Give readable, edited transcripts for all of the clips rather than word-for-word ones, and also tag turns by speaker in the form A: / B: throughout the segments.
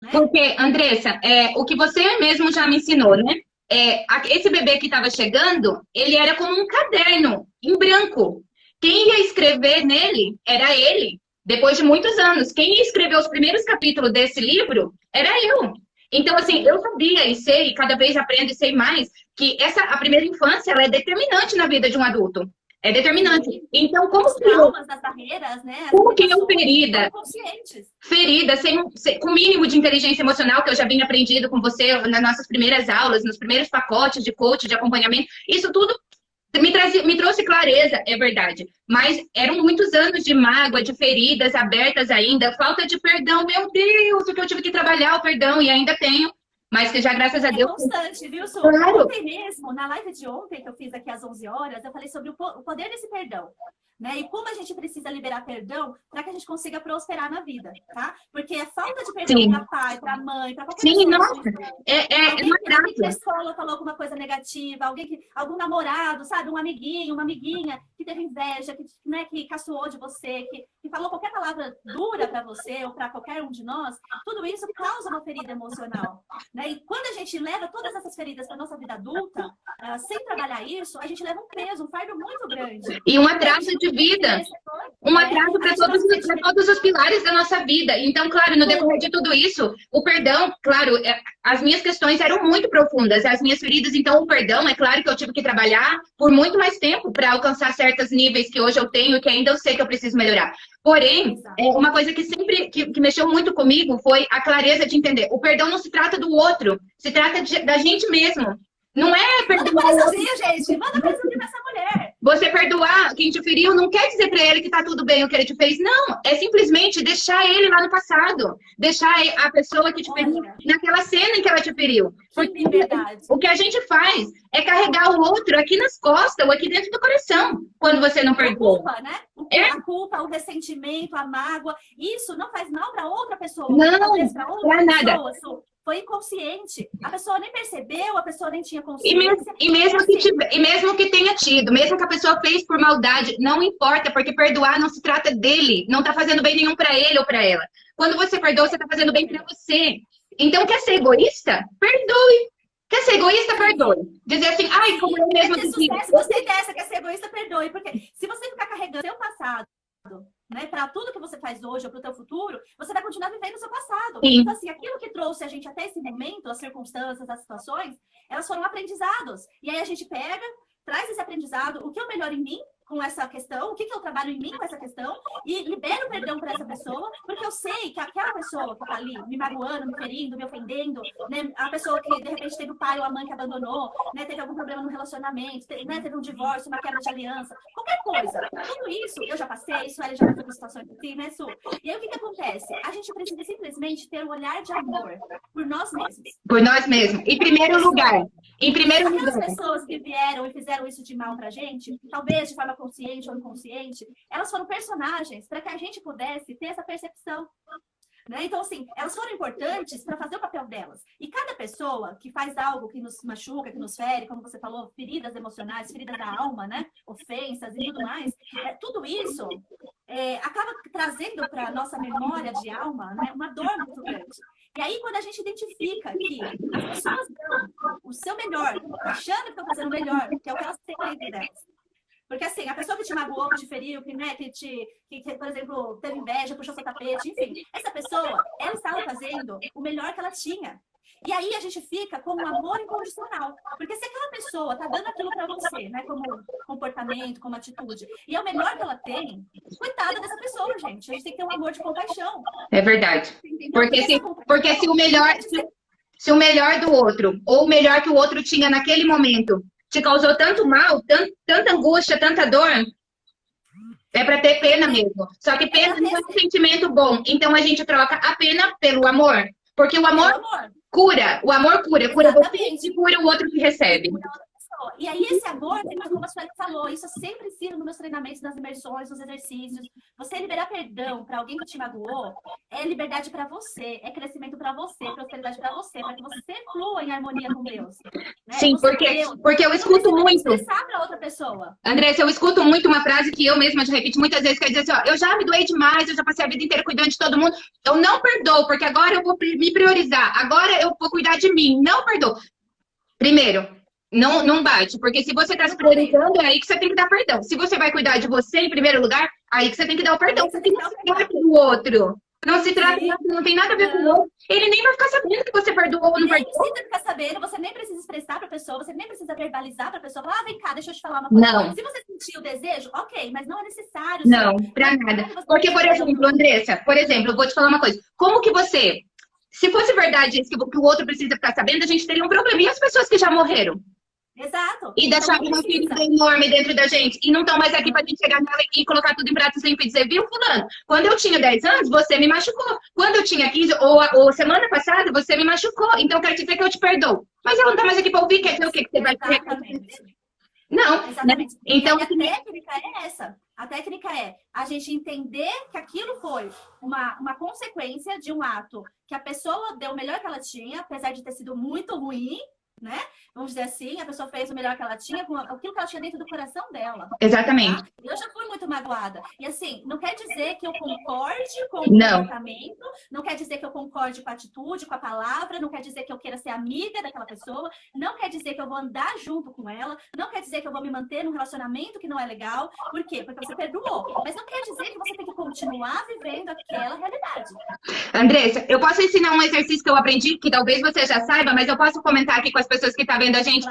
A: né?
B: Porque, Andressa, o que você mesmo já me ensinou, né? Esse bebê que estava chegando, ele era como um caderno em branco. Quem ia escrever nele era ele, depois de muitos anos. Quem ia escrever os primeiros capítulos desse livro era eu. Então, assim, eu sabia e sei, cada vez aprendo e sei mais, que a primeira infância, ela é determinante na vida de um adulto. É determinante.
A: Sim.
B: Então,
A: Os traumas, as barreiras, né? As
B: como que eu,
A: limitações são inconscientes.
B: ferida, com o mínimo de inteligência emocional que eu já vinha aprendido com você nas nossas primeiras aulas, nos primeiros pacotes de coach, de acompanhamento, isso tudo me trouxe clareza, é verdade. Mas eram muitos anos de mágoa, de feridas abertas ainda, falta de perdão, meu Deus, o que eu tive que trabalhar o perdão e ainda tenho, mas que já, graças a
A: É
B: Deus.
A: constante, viu, Su?
B: Claro.
A: Ontem mesmo, na live de ontem, que eu fiz aqui às 11 horas, eu falei sobre o poder desse perdão. Né? E como a gente precisa liberar perdão para que a gente consiga prosperar na vida, tá? Porque a falta de perdão para pai, para mãe, para qualquer
B: Sim,
A: pessoa.
B: nossa,
A: Alguém que na escola falou alguma coisa negativa, algum namorado, sabe? Um amiguinho, uma amiguinha que teve inveja, né, que caçoou de você, que falou qualquer palavra dura para você ou para qualquer um de nós, tudo isso causa uma ferida emocional. Né? E quando a gente leva todas essas feridas para nossa vida adulta, sem trabalhar isso, a gente leva um peso, um fardo muito grande.
B: E um atraso de vida. Um atraso para todos os pilares da nossa vida. Então, claro, no decorrer de tudo isso, o perdão, claro, as minhas questões eram muito profundas, as minhas feridas, então o perdão, é claro que eu tive que trabalhar por muito mais tempo para alcançar certos níveis que hoje eu tenho e que ainda eu sei que eu preciso melhorar. Porém, uma coisa que sempre que mexeu muito comigo foi a clareza de entender. O perdão não se trata do outro, se trata da gente mesmo. Não é perdoar.
A: Manda sozinha, gente. Manda pra essa mulher.
B: Você perdoar quem te feriu não quer dizer pra ele que tá tudo bem o que ele te fez. Não, é simplesmente deixar ele lá no passado. Deixar a pessoa que te feriu naquela cena em que ela te feriu. Porque o que a gente faz é carregar o outro aqui nas costas ou aqui dentro do coração quando você não perdoa.
A: A culpa, né? A culpa, o ressentimento, a mágoa. Isso não faz mal pra outra pessoa.
B: Não, pra nada.
A: Foi inconsciente. A pessoa nem percebeu, a pessoa nem tinha consciência.
B: E mesmo que tenha tido, mesmo que a pessoa fez por maldade, não importa, porque perdoar não se trata dele, não tá fazendo bem nenhum para ele ou para ela. Quando você perdoa, você tá fazendo bem para você. Então, quer ser egoísta? Perdoe. Quer ser egoísta? Perdoe. Dizer assim, ai, como eu mesmo disse.
A: Gostei dessa, quer ser egoísta? Perdoe. Porque se você ficar carregando seu passado, né, para tudo que você faz hoje ou para o teu futuro, você vai continuar vivendo o seu passado.
B: Sim.
A: Então, assim, aquilo que trouxe a gente até esse momento, as circunstâncias, as situações, elas foram aprendizados. E aí a gente pega, traz esse aprendizado, o que é o melhor em mim com essa questão, o que eu trabalho em mim com essa questão, e libero perdão para essa pessoa, porque eu sei que aquela pessoa que está ali me magoando, me ferindo, me ofendendo, né, a pessoa que de repente teve o pai ou a mãe que abandonou, né, teve algum problema no relacionamento, teve um divórcio, uma quebra de aliança, qualquer coisa. Tudo isso eu já passei, isso ela já passou por situações assim, né, Su? E aí o que acontece? A gente precisa simplesmente ter um olhar de amor por nós mesmos.
B: Por nós mesmos. Em primeiro lugar.
A: Aquelas pessoas que vieram e fizeram isso de mal pra gente, talvez de forma consciente ou inconsciente, elas foram personagens para que a gente pudesse ter essa percepção. Né? Então, assim, elas foram importantes para fazer o papel delas. E cada pessoa que faz algo que nos machuca, que nos fere, como você falou, feridas emocionais, feridas da alma, né? Ofensas e tudo mais, tudo isso acaba trazendo para a nossa memória de alma, né, uma dor muito grande. E aí, quando a gente identifica que as pessoas dão o seu melhor, achando que estão fazendo o melhor, que é o que elas têm dentro delas. Porque assim, a pessoa que te magoou, que te feriu, que, por exemplo, teve inveja, puxou seu tapete, enfim, essa pessoa, ela estava fazendo o melhor que ela tinha. E aí a gente fica com um amor incondicional. Porque se aquela pessoa está dando aquilo para você, né, como comportamento, como atitude, e é o melhor que ela tem, coitada dessa pessoa, gente. A gente tem que ter um amor de compaixão.
B: É verdade. Porque se o melhor do outro, ou o melhor que o outro tinha naquele momento, te causou tanto mal, tanta angústia, tanta dor, é para ter pena mesmo. Só que pena não é um sentimento bom. Então a gente troca a pena pelo amor. Porque o amor cura. O amor cura. Cura você e cura o outro que recebe.
A: E aí esse amor, como a Sueli falou, isso eu sempre ensino nos meus treinamentos, nas imersões, nos exercícios. Você liberar perdão para alguém que te magoou é liberdade para você, é crescimento para você, prosperidade para você, para que você flua em harmonia com Deus. Né?
B: Sim, porque eu escuto muito.
A: Expressar para outra pessoa.
B: Andressa, eu escuto muito uma frase que eu mesma já repito muitas vezes, que é dizer assim, ó, eu já me doei demais, eu já passei a vida inteira cuidando de todo mundo, eu não perdoo, porque agora eu vou me priorizar, agora eu vou cuidar de mim, não perdoo. Primeiro, não bate, porque se você está se priorizando, é aí que você tem que dar perdão. Se você vai cuidar de você em primeiro lugar, aí que você tem que dar o perdão, porque não se trata do outro. Não se trata, não tem nada a ver com o outro. Ele nem vai ficar sabendo que você perdoou ou não perdoou.
A: Nem precisa ficar sabendo, você nem precisa expressar para a pessoa, você nem precisa verbalizar para a pessoa. Falar, vem cá, deixa eu te falar uma coisa.
B: Não.
A: Se você sentir o desejo, ok, mas não é necessário.
B: Não, para nada. Porque, por exemplo, Andressa, eu vou te falar uma coisa. Como que você, se fosse verdade isso, que o outro precisa ficar sabendo, a gente teria um problema. E as pessoas que já morreram?
A: Exato.
B: E deixar uma ferida enorme dentro da gente. E não estão mais aqui pra gente chegar nela e colocar tudo em pratos limpos e dizer, viu, fulano, quando eu tinha 10 anos, você me machucou. Quando eu tinha 15, ou semana passada, você me machucou. Então quer dizer que eu te perdoo. Mas ela não tá mais aqui pra ouvir, quer dizer o quê? Que você vai ter? Não.
A: Exatamente.
B: Né? Então,
A: a técnica é essa. A técnica é a gente entender que aquilo foi uma consequência de um ato que a pessoa deu o melhor que ela tinha, apesar de ter sido muito ruim, né? Vamos dizer assim, a pessoa fez o melhor que ela tinha com aquilo que ela tinha dentro do coração dela.
B: Exatamente.
A: Tá? Eu já fui muito magoada. E assim, não quer dizer que eu concorde com o comportamento, não quer dizer que eu concorde com a atitude, com a palavra, não quer dizer que eu queira ser amiga daquela pessoa, não quer dizer que eu vou andar junto com ela, não quer dizer que eu vou me manter num relacionamento que não é legal. Por quê? Porque você perdoou. Mas não quer dizer que você tem que continuar vivendo aquela realidade.
B: Andressa, eu posso ensinar um exercício que eu aprendi, que talvez você já saiba, mas eu posso comentar aqui com as pessoas que estão vendo a gente,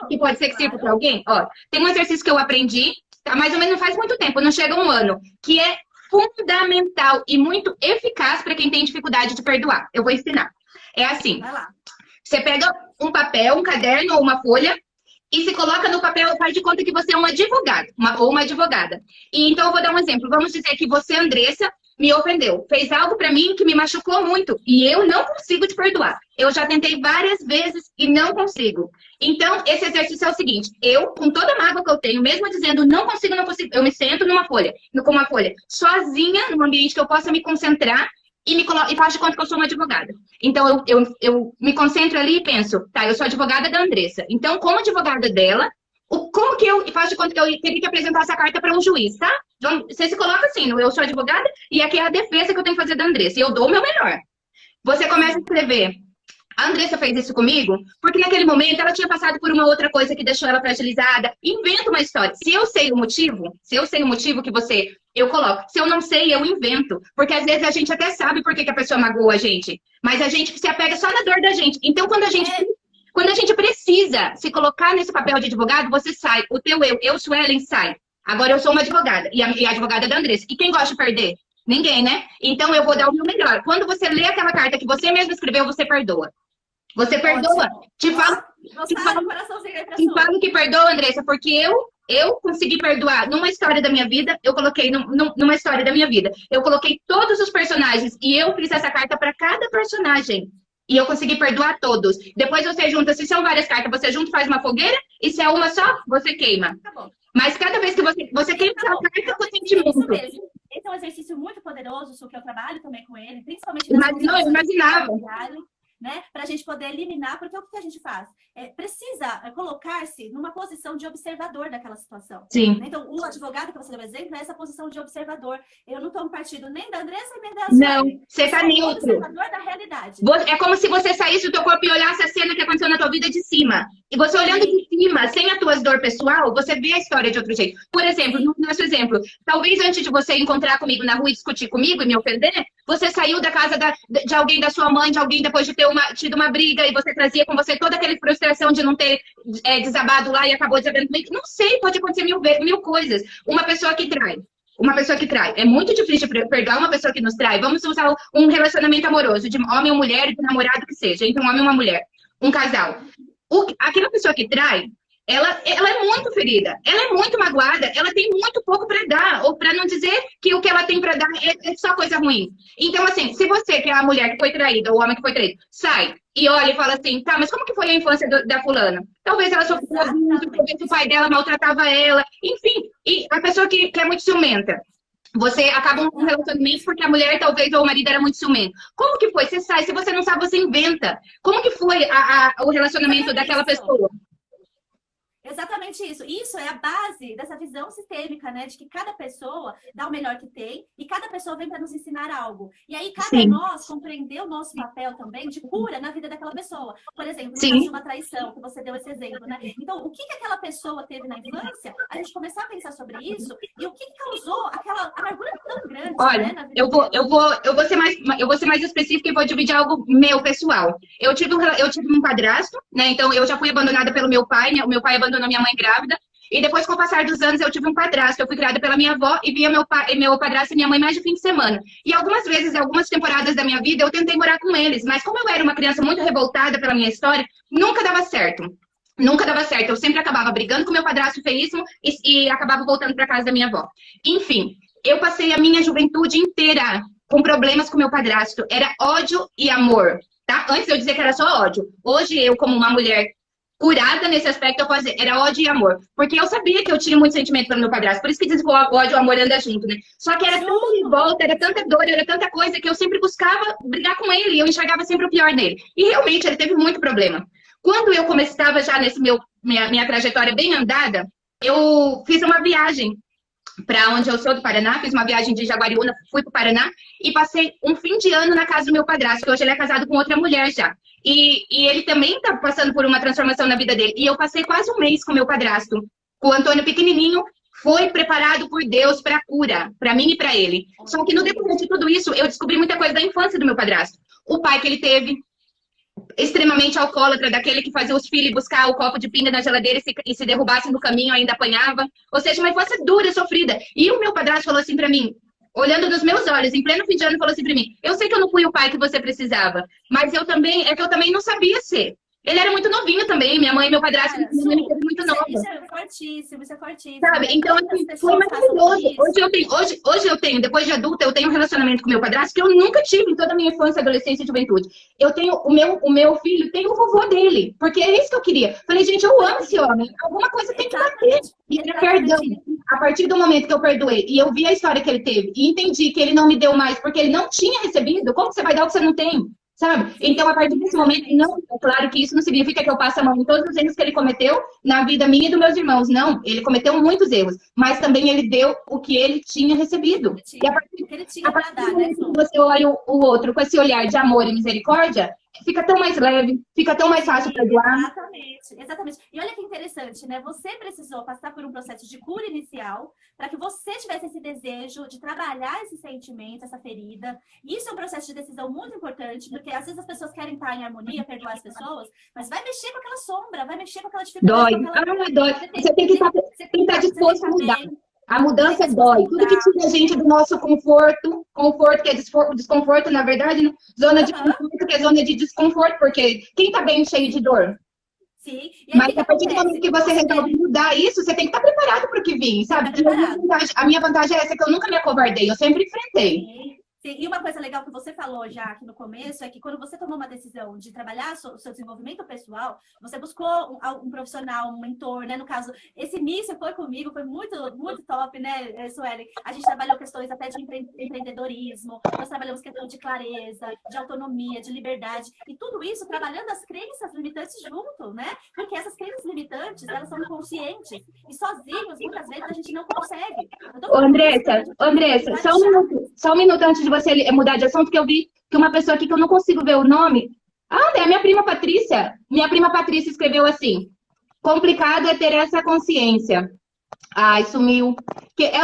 B: que pode ser que sirva para alguém? Ó, tem um exercício que eu aprendi, tá, mais ou menos não faz muito tempo, não chega um ano, que é fundamental e muito eficaz para quem tem dificuldade de perdoar. Eu vou ensinar. É assim, você pega um papel, um caderno ou uma folha e se coloca no papel, faz de conta que você é um advogado ou uma advogada. E então eu vou dar um exemplo. Vamos dizer que você, Andressa, me ofendeu, fez algo pra mim que me machucou muito e eu não consigo te perdoar. Eu já tentei várias vezes e não consigo. Então, esse exercício é o seguinte, eu, com toda a mágoa que eu tenho, mesmo dizendo não consigo, eu me sento com uma folha, sozinha, num ambiente que eu possa me concentrar e faço de conta que eu sou uma advogada. Então, eu me concentro ali e penso, tá, eu sou advogada da Andressa. Então, como advogada dela, como que eu faço de conta que eu teria que apresentar essa carta para um juiz, tá? Você se coloca assim, eu sou advogada e aqui é a defesa que eu tenho que fazer da Andressa. E eu dou o meu melhor. Você começa a escrever. A Andressa fez isso comigo porque naquele momento ela tinha passado por uma outra coisa que deixou ela fragilizada. Inventa uma história. Se eu sei o motivo que eu coloco. Se eu não sei, eu invento. Porque às vezes a gente até sabe por que a pessoa magoou a gente. Mas a gente se apega só na dor da gente. Então, quando a gente precisa se colocar nesse papel de advogado, você sai. O teu eu, Suelen, sai. Agora eu sou uma advogada. E a advogada da Andressa. E quem gosta de perder? Ninguém, né? Então eu vou dar o meu melhor. Quando você lê aquela carta que você mesmo escreveu, você perdoa. Você perdoa. Te falo que perdoa, Andressa, porque eu consegui perdoar numa história da minha vida, eu coloquei numa história da minha vida. Eu coloquei todos os personagens e eu fiz essa carta para cada personagem. E eu consegui perdoar todos. Depois você junta, se são várias cartas, você junta, faz uma fogueira, e se é uma só, você queima. Tá bom. Mas cada vez que você queima essa carta com sentimento.
A: Isso mesmo. Esse é um exercício muito poderoso, só que eu trabalho também com ele, principalmente
B: eu imaginava.
A: Né? Para a gente poder eliminar, porque o que a gente faz? Precisa colocar-se numa posição de observador daquela situação.
B: Sim.
A: Então, o advogado que você deu exemplo é essa posição de observador. Eu não tomo partido nem da Andressa nem da Sueli.
B: Não, você está neutro.
A: Observador da realidade.
B: É como se você saísse do teu corpo e olhasse a cena que aconteceu na tua vida de cima. E você olhando de cima, sem a tua dor pessoal, você vê a história de outro jeito. Por exemplo, no nosso exemplo, talvez antes de você encontrar comigo na rua e discutir comigo e me ofender, você saiu da casa de alguém, da sua mãe, de alguém depois de ter tido uma briga e você trazia com você toda aquela frustração de não ter desabado lá e acabou desabando comigo. Não sei, pode acontecer mil coisas. Uma pessoa que trai. É muito difícil perdoar uma pessoa que nos trai. Vamos usar um relacionamento amoroso, de homem ou mulher, de namorado que seja, entre um homem e uma mulher, um casal. Aquela pessoa que trai, ela é muito ferida, ela é muito magoada, ela tem muito pouco para dar, ou para não dizer que o que ela tem para dar é só coisa ruim. Então, assim, se você, que é a mulher que foi traída, ou o homem que foi traído, sai, e olha e fala assim, tá, mas como que foi a infância da fulana? Talvez ela sofreu abuso, talvez o pai dela maltratava ela, enfim. E a pessoa que é muito ciumenta, você acaba um relacionamento porque a mulher, talvez, ou o marido era muito ciumento. Como que foi? Você sai, se você não sabe, você inventa. Como que foi o relacionamento daquela pessoa?
A: Exatamente isso. Isso é a base dessa visão sistêmica, né? De que cada pessoa dá o melhor que tem e cada pessoa vem para nos ensinar algo. E aí, cabe a nós compreender o nosso papel também de cura na vida daquela pessoa. Por exemplo, no caso de uma traição, que você deu esse exemplo, né? Então, o que aquela pessoa teve na infância? A gente começar a pensar sobre isso e o que causou aquela amargura tão grande.
B: Olha,
A: né,
B: eu vou ser mais específica e vou dividir algo meu pessoal. Eu tive um padrasto, né? Então, eu já fui abandonada pelo meu pai, né? O meu pai abandonou minha mãe grávida. E depois, com o passar dos anos, eu tive um padrasto. Eu fui criada pela minha avó e via meu padrasto e minha mãe mais de fim de semana. E algumas vezes, algumas temporadas da minha vida, eu tentei morar com eles. Mas como eu era uma criança muito revoltada pela minha história, nunca dava certo. Nunca dava certo. Eu sempre acabava brigando com meu padrasto feíssimo e acabava voltando para casa da minha avó. Enfim, eu passei a minha juventude inteira com problemas com meu padrasto. Era ódio e amor, tá? Antes eu dizia que era só ódio. Hoje, eu, como uma mulher curada nesse aspecto, eu posso dizer, era ódio e amor. Porque eu sabia que eu tinha muito sentimento pelo meu padrasto. Por isso que dizem que o ódio e o amor andam junto, né? Só que era tanta revolta, era tanta dor, era tanta coisa que eu sempre buscava brigar com ele. E eu enxergava sempre o pior nele. E realmente, ele teve muito problema. Quando eu começava já nesse minha trajetória bem andada, eu fiz uma viagem para onde eu sou, do Paraná, fiz uma viagem de Jaguariúna, fui para o Paraná e passei um fim de ano na casa do meu padrasto, que hoje ele é casado com outra mulher já. E ele também está passando por uma transformação na vida dele. E eu passei quase um mês com meu padrasto, com o Antônio pequenininho, foi preparado por Deus para a cura, para mim e para ele. Só que no decorrer de tudo isso, eu descobri muita coisa da infância do meu padrasto. O pai que ele teve, extremamente alcoólatra, daquele que fazia os filhos buscar o copo de pinga na geladeira e se derrubassem no caminho ainda apanhava. Ou seja, uma infância dura, sofrida. E o meu padrasto falou assim para mim, olhando nos meus olhos, em pleno fim de ano, falou assim para mim, eu sei que eu não fui o pai que você precisava, mas eu também não sabia ser. Ele era muito novinho também, minha mãe e meu padrasto me teve muito nova.
A: Isso é fortíssimo, isso é fortíssimo.
B: Sabe? Então, assim, foi maravilhoso. Hoje eu tenho, depois de adulta, eu tenho um relacionamento com meu padrasto que eu nunca tive em toda a minha infância, adolescência e juventude. Eu tenho o meu filho, tem o vovô dele, porque é isso que eu queria. Falei, gente, eu amo esse homem, alguma coisa tem que bater. E perdão, a partir do momento que eu perdoei e eu vi a história que ele teve e entendi que ele não me deu mais porque ele não tinha recebido, como você vai dar o que você não tem? Sabe? Então, a partir desse momento, não, é claro que isso não significa que eu passe a mão em todos os erros que ele cometeu na vida minha e dos meus irmãos. Não, ele cometeu muitos erros, mas também ele deu o que ele tinha recebido. E a partir do momento que você olha o outro com esse olhar de amor e misericórdia, fica tão mais leve, fica tão mais fácil perdoar.
A: Exatamente, exatamente. E olha que interessante, né? Você precisou passar por um processo de cura inicial para que você tivesse esse desejo de trabalhar esse sentimento, essa ferida. Isso é um processo de decisão muito importante, porque às vezes as pessoas querem estar em harmonia, perdoar as pessoas, mas vai mexer com aquela sombra, vai mexer com aquela dificuldade.
B: Dói. Você tem que estar disposto a mudar. A mudança dói. Tudo que tira a gente do nosso conforto que é desconforto, na verdade, zona de conforto, que é zona de desconforto, porque quem tá bem cheio de dor?
A: Sim.
B: Mas a partir do momento que você resolve mudar isso, você tem que estar preparado para o que vem, sabe? A minha vantagem é essa, que eu nunca me acovardei, eu sempre enfrentei.
A: Sim. Sim, e uma coisa legal que você falou já aqui no começo é que quando você tomou uma decisão de trabalhar o seu desenvolvimento pessoal, você buscou um profissional, um mentor, né? No caso, esse início foi comigo, foi muito, muito top, né, Sueli? A gente trabalhou questões até de empreendedorismo, nós trabalhamos questão de clareza, de autonomia, de liberdade, e tudo isso trabalhando as crenças limitantes junto, né? Porque essas crenças limitantes, elas são inconscientes, e sozinhos, muitas vezes, a gente não consegue.
B: Andressa, só um minuto antes de você mudar de assunto, que eu vi que uma pessoa aqui que eu não consigo ver o nome. É a minha prima Patrícia. Minha prima Patrícia escreveu assim: complicado é ter essa consciência. Ai, sumiu.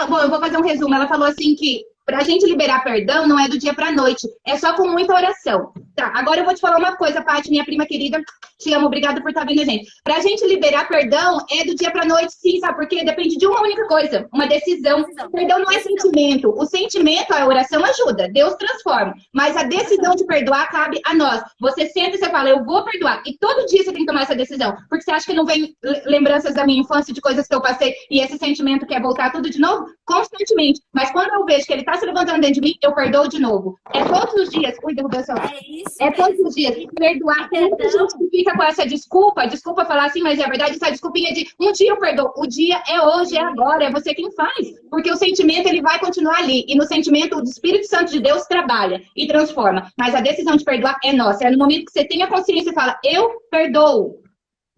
B: Bom, eu vou fazer um resumo. Ela falou assim que pra gente liberar perdão não é do dia pra noite, é só com muita oração. Tá, agora eu vou te falar uma coisa, Paty, minha prima querida, te amo, obrigada por estar vendo a gente. Pra gente liberar perdão é do dia pra noite, sim, sabe? Porque depende de uma única coisa, uma decisão. Perdão não é sentimento. O sentimento, a oração ajuda, Deus transforma. Mas a decisão de perdoar cabe a nós. Você senta e você fala, eu vou perdoar. E todo dia você tem que tomar essa decisão. Porque você acha que não vem lembranças da minha infância, de coisas que eu passei, e esse sentimento quer voltar tudo de novo? Constantemente. Mas quando eu vejo que ele tá se levantando dentro de mim, eu perdoo de novo. É todos os dias. Ui, derrubei o celular.
A: É isso
B: É todos
A: mesmo.
B: os dias. Perdoar. Tem muita gente que fica com essa desculpa falar assim, mas é verdade, essa desculpinha de um dia eu perdoo. O dia é hoje, é agora, é você quem faz. Porque o sentimento, ele vai continuar ali. E no sentimento, o Espírito Santo de Deus trabalha e transforma. Mas a decisão de perdoar é nossa. É no momento que você tem a consciência e fala, eu perdoo.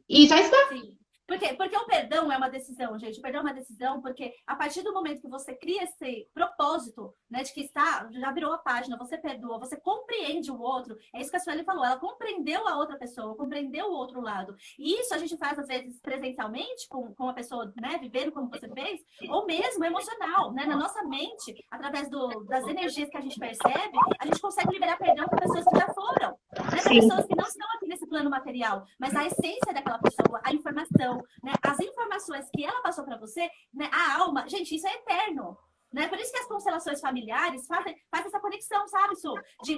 B: E já está.
A: Sim. Porque o perdão é uma decisão, gente. O perdão é uma decisão porque a partir do momento que você cria esse propósito, né, de que já virou a página, você perdoa, você compreende o outro. É isso que a Sueli falou, ela compreendeu a outra pessoa, compreendeu o outro lado. E isso a gente faz, às vezes, presencialmente, com a pessoa, né, vivendo como você fez, ou mesmo emocional, né? Na nossa mente, através das energias que a gente percebe, a gente consegue liberar perdão para pessoas que já foram, né? Para pessoas que não estão aqui nesse plano material, mas a essência daquela pessoa, a informação, né, as informações que ela passou para você, né, a alma, gente, isso é eterno. Né? Por isso que as constelações familiares fazem essa conexão, sabe, Su?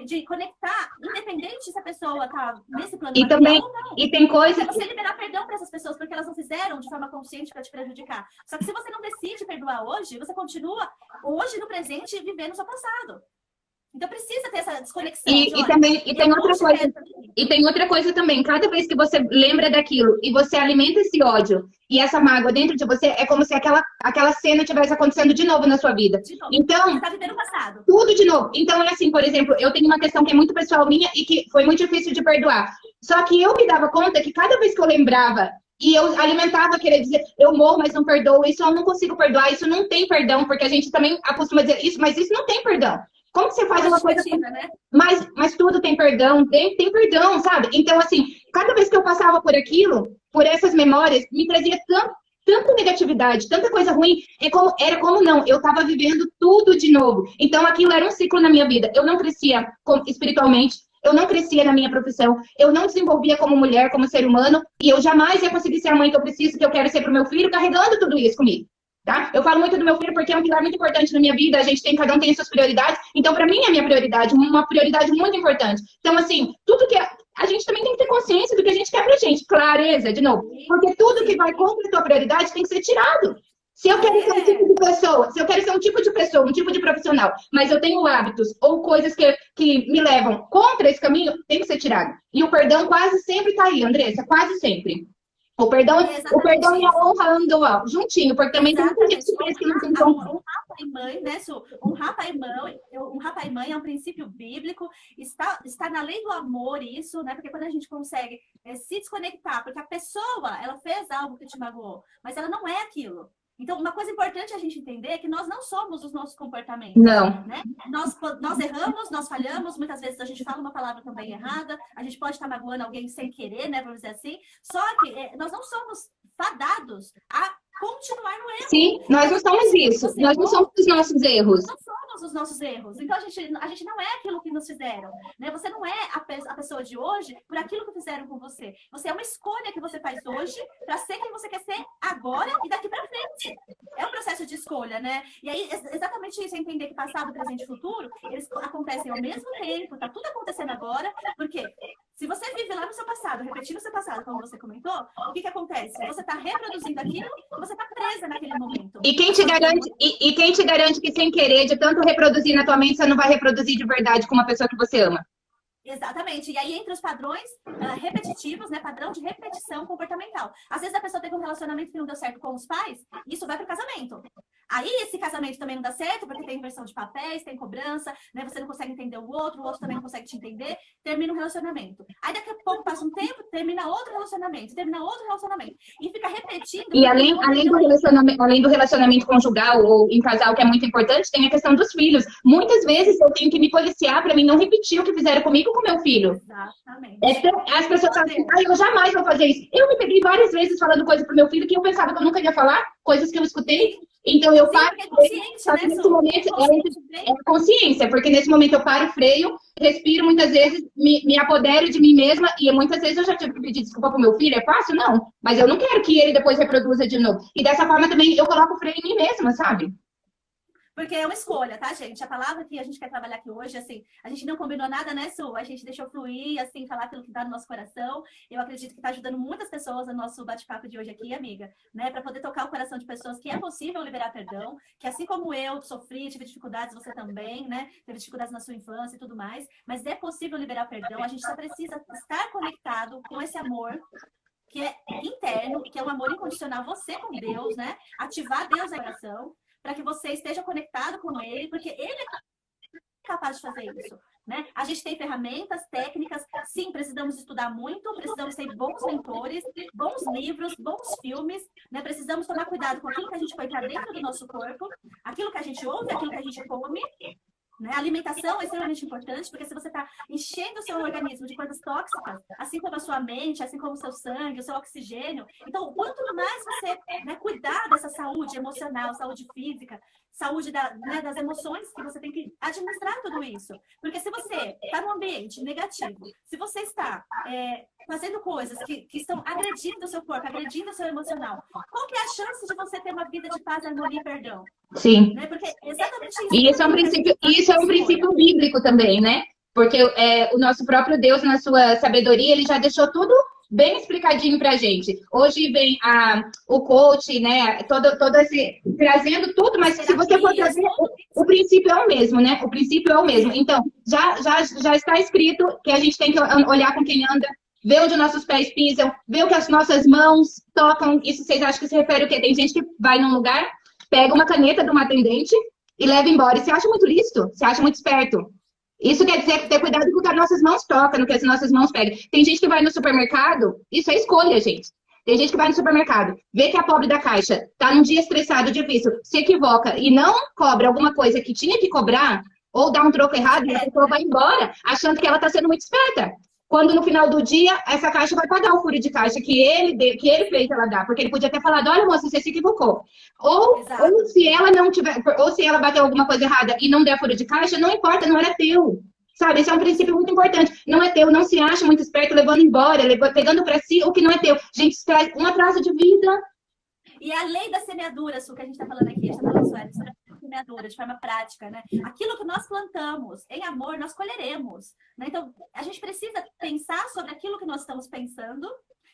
A: De conectar, independente se a pessoa tá nesse plano
B: e também
A: ou não.
B: E tem coisa
A: é você liberar perdão para essas pessoas, porque elas não fizeram de forma consciente para te prejudicar. Só que se você não decide perdoar hoje, você continua hoje no presente vivendo o seu passado. Então precisa ter essa desconexão.
B: Tem outra coisa também. Cada vez que você lembra daquilo e você alimenta esse ódio e essa mágoa dentro de você, é como se aquela cena estivesse acontecendo de novo na sua vida. Então,
A: você tá vivendo o passado.
B: Tudo de novo. Então, é assim, por exemplo, eu tenho uma questão que é muito pessoal minha e que foi muito difícil de perdoar. Só que eu me dava conta que cada vez que eu lembrava e eu alimentava querer dizer, eu morro, mas não perdoo, isso eu não consigo perdoar, isso não tem perdão, porque a gente também acostuma dizer isso, mas isso não tem perdão. Como que você faz uma coisa...
A: Né?
B: Mas tudo tem perdão, tem perdão, sabe? Então, assim, cada vez que eu passava por aquilo, por essas memórias, me trazia tanta negatividade, tanta coisa ruim, era como não, eu estava vivendo tudo de novo. Então, aquilo era um ciclo na minha vida. Eu não crescia espiritualmente, eu não crescia na minha profissão, eu não desenvolvia como mulher, como ser humano, e eu jamais ia conseguir ser a mãe que eu preciso, que eu quero ser para o meu filho, carregando tudo isso comigo. Tá? Eu falo muito do meu filho porque é um pilar muito importante na minha vida, cada um tem suas prioridades, então para mim é a minha prioridade, uma prioridade muito importante. Então, assim, tudo que a gente também tem que ter consciência do que a gente quer pra gente, clareza, de novo, porque tudo que vai contra a tua prioridade tem que ser tirado. Se eu quero ser um tipo de pessoa, se eu quero ser um tipo de pessoa, um tipo de profissional, mas eu tenho hábitos ou coisas que me levam contra esse caminho, tem que ser tirado. E o perdão quase sempre tá aí, Andressa, quase sempre. O perdão e a honra andam juntinho, porque também tem muita gente que pensa que não tem como.
A: Honrar pai e mãe, né, Su? Honrar pai e mãe é um princípio bíblico, está na lei do amor isso, né? Porque quando a gente consegue se desconectar, porque a pessoa, ela fez algo que te magoou, mas ela não é aquilo. Então, uma coisa importante a gente entender é que nós não somos os nossos comportamentos.
B: Não.
A: Né? Nós erramos, nós falhamos, muitas vezes a gente fala uma palavra também errada, a gente pode estar magoando alguém sem querer, né, vamos dizer assim. Só que nós não somos fadados a continuar no erro.
B: Sim, nós não somos isso. Nós não somos os nossos erros.
A: Não somos os nossos erros. Então, a gente não é aquilo que nos fizeram. Né? Você não é a pessoa de hoje por aquilo que fizeram com você. Você é uma escolha que você faz hoje para ser quem você quer ser agora e daqui para frente. É um processo de escolha, né? E aí, exatamente isso, é entender que passado, presente e futuro, eles acontecem ao mesmo tempo, tá tudo acontecendo agora, porque se você vive lá no seu passado, repetindo o seu passado, como você comentou, o que acontece? Você está reproduzindo aquilo, você está presa naquele momento.
B: E quem te garante que sem querer, de tanto reproduzir na tua mente, você não vai reproduzir de verdade com uma pessoa que você ama?
A: Exatamente. E aí, entre os padrões repetitivos, né? Padrão de repetição comportamental. Às vezes a pessoa teve um relacionamento que não deu certo com os pais, isso vai para o casamento. Aí esse casamento também não dá certo, porque tem inversão de papéis, tem cobrança, né? Você não consegue entender o outro também não consegue te entender, termina um relacionamento. Aí daqui a pouco passa um tempo, termina outro relacionamento, e fica repetindo.
B: E além do relacionamento conjugal ou em casal, que é muito importante, tem a questão dos filhos. Muitas vezes eu tenho que me policiar para mim não repetir o que fizeram comigo com meu filho.
A: Exatamente.
B: As pessoas falam assim, eu jamais vou fazer isso. Eu me peguei várias vezes falando coisas pro meu filho que eu pensava que eu nunca ia falar, coisas que eu escutei. Então eu paro.
A: É consciente, né,
B: nesse momento é consciência, porque nesse momento eu paro, freio, respiro, muitas vezes me apodero de mim mesma, e muitas vezes eu já tive que pedir desculpa pro meu filho. É fácil? Não. Mas eu não quero que ele depois reproduza de novo. E dessa forma também eu coloco o freio em mim mesma, sabe?
A: Porque é uma escolha, tá, gente? A palavra que a gente quer trabalhar aqui hoje, assim, a gente não combinou nada, né, Su? A gente deixou fluir, assim, falar aquilo que tá no nosso coração. Eu acredito que tá ajudando muitas pessoas no nosso bate-papo de hoje aqui, amiga, né? Para poder tocar o coração de pessoas que é possível liberar perdão, que assim como eu sofri, tive dificuldades, você também, né? Teve dificuldades na sua infância e tudo mais, mas é possível liberar perdão. A gente só precisa estar conectado com esse amor que é interno, que é um amor incondicional, você com Deus, né? Ativar Deus na oração, para que você esteja conectado com Ele, porque Ele é capaz de fazer isso, né? A gente tem ferramentas, técnicas, sim, precisamos estudar muito, precisamos ter bons mentores, bons livros, bons filmes, né? Precisamos tomar cuidado com aquilo que a gente põe para dentro do nosso corpo, aquilo que a gente ouve, aquilo que a gente come, né? A alimentação é extremamente importante, porque se você está enchendo o seu organismo de coisas tóxicas, assim como a sua mente, assim como o seu sangue, o seu oxigênio, então, quanto mais você, né, cuidar dessa saúde emocional, saúde física, saúde né, das emoções, que você tem que administrar tudo isso. Porque se você está num ambiente negativo, se você está fazendo coisas que estão agredindo o seu corpo, agredindo o seu emocional, qual que é a chance de você ter uma vida de paz, harmonia e perdão?
B: Sim.
A: Né? Porque exatamente isso.
B: E isso é um princípio bíblico também, né? Porque o nosso próprio Deus, na sua sabedoria, ele já deixou tudo bem explicadinho pra gente. Hoje vem o coach, né? Todo esse trazendo tudo, mas se você for trazer, o princípio é o mesmo, né? O princípio é o mesmo. Então, já está escrito que a gente tem que olhar com quem anda, ver onde nossos pés pisam, ver o que as nossas mãos tocam. Isso vocês acham que se refere ao quê? Tem gente que vai num lugar, pega uma caneta de uma atendente e leva embora. E você acha muito lícito? Você acha muito esperto? Isso quer dizer que ter cuidado com o que as nossas mãos tocam, no que as nossas mãos pegam. Tem gente que vai no supermercado, isso é escolha, gente. Tem gente que vai no supermercado, vê que a pobre da caixa tá num dia estressado, difícil, se equivoca e não cobra alguma coisa que tinha que cobrar, ou dá um troco errado e a pessoa vai embora, achando que ela tá sendo muito esperta. Quando no final do dia, essa caixa vai pagar o furo de caixa que ele fez ela dar. Porque ele podia ter falado, olha, moça, você se equivocou. Ou se ela não tiver, ou se ela bateu alguma coisa errada e não der furo de caixa, não importa, não era teu. Sabe, esse é um princípio muito importante. Não é teu, não se acha muito esperto levando embora, pegando para si o que não é teu. Gente, isso traz um atraso de vida.
A: E a lei da semeadura, Su, que a gente está falando aqui, a gente está falando sobre semeadura, de forma prática, né? Aquilo que nós plantamos em amor, nós colheremos. Né? Então, a gente precisa pensar sobre aquilo que nós estamos pensando,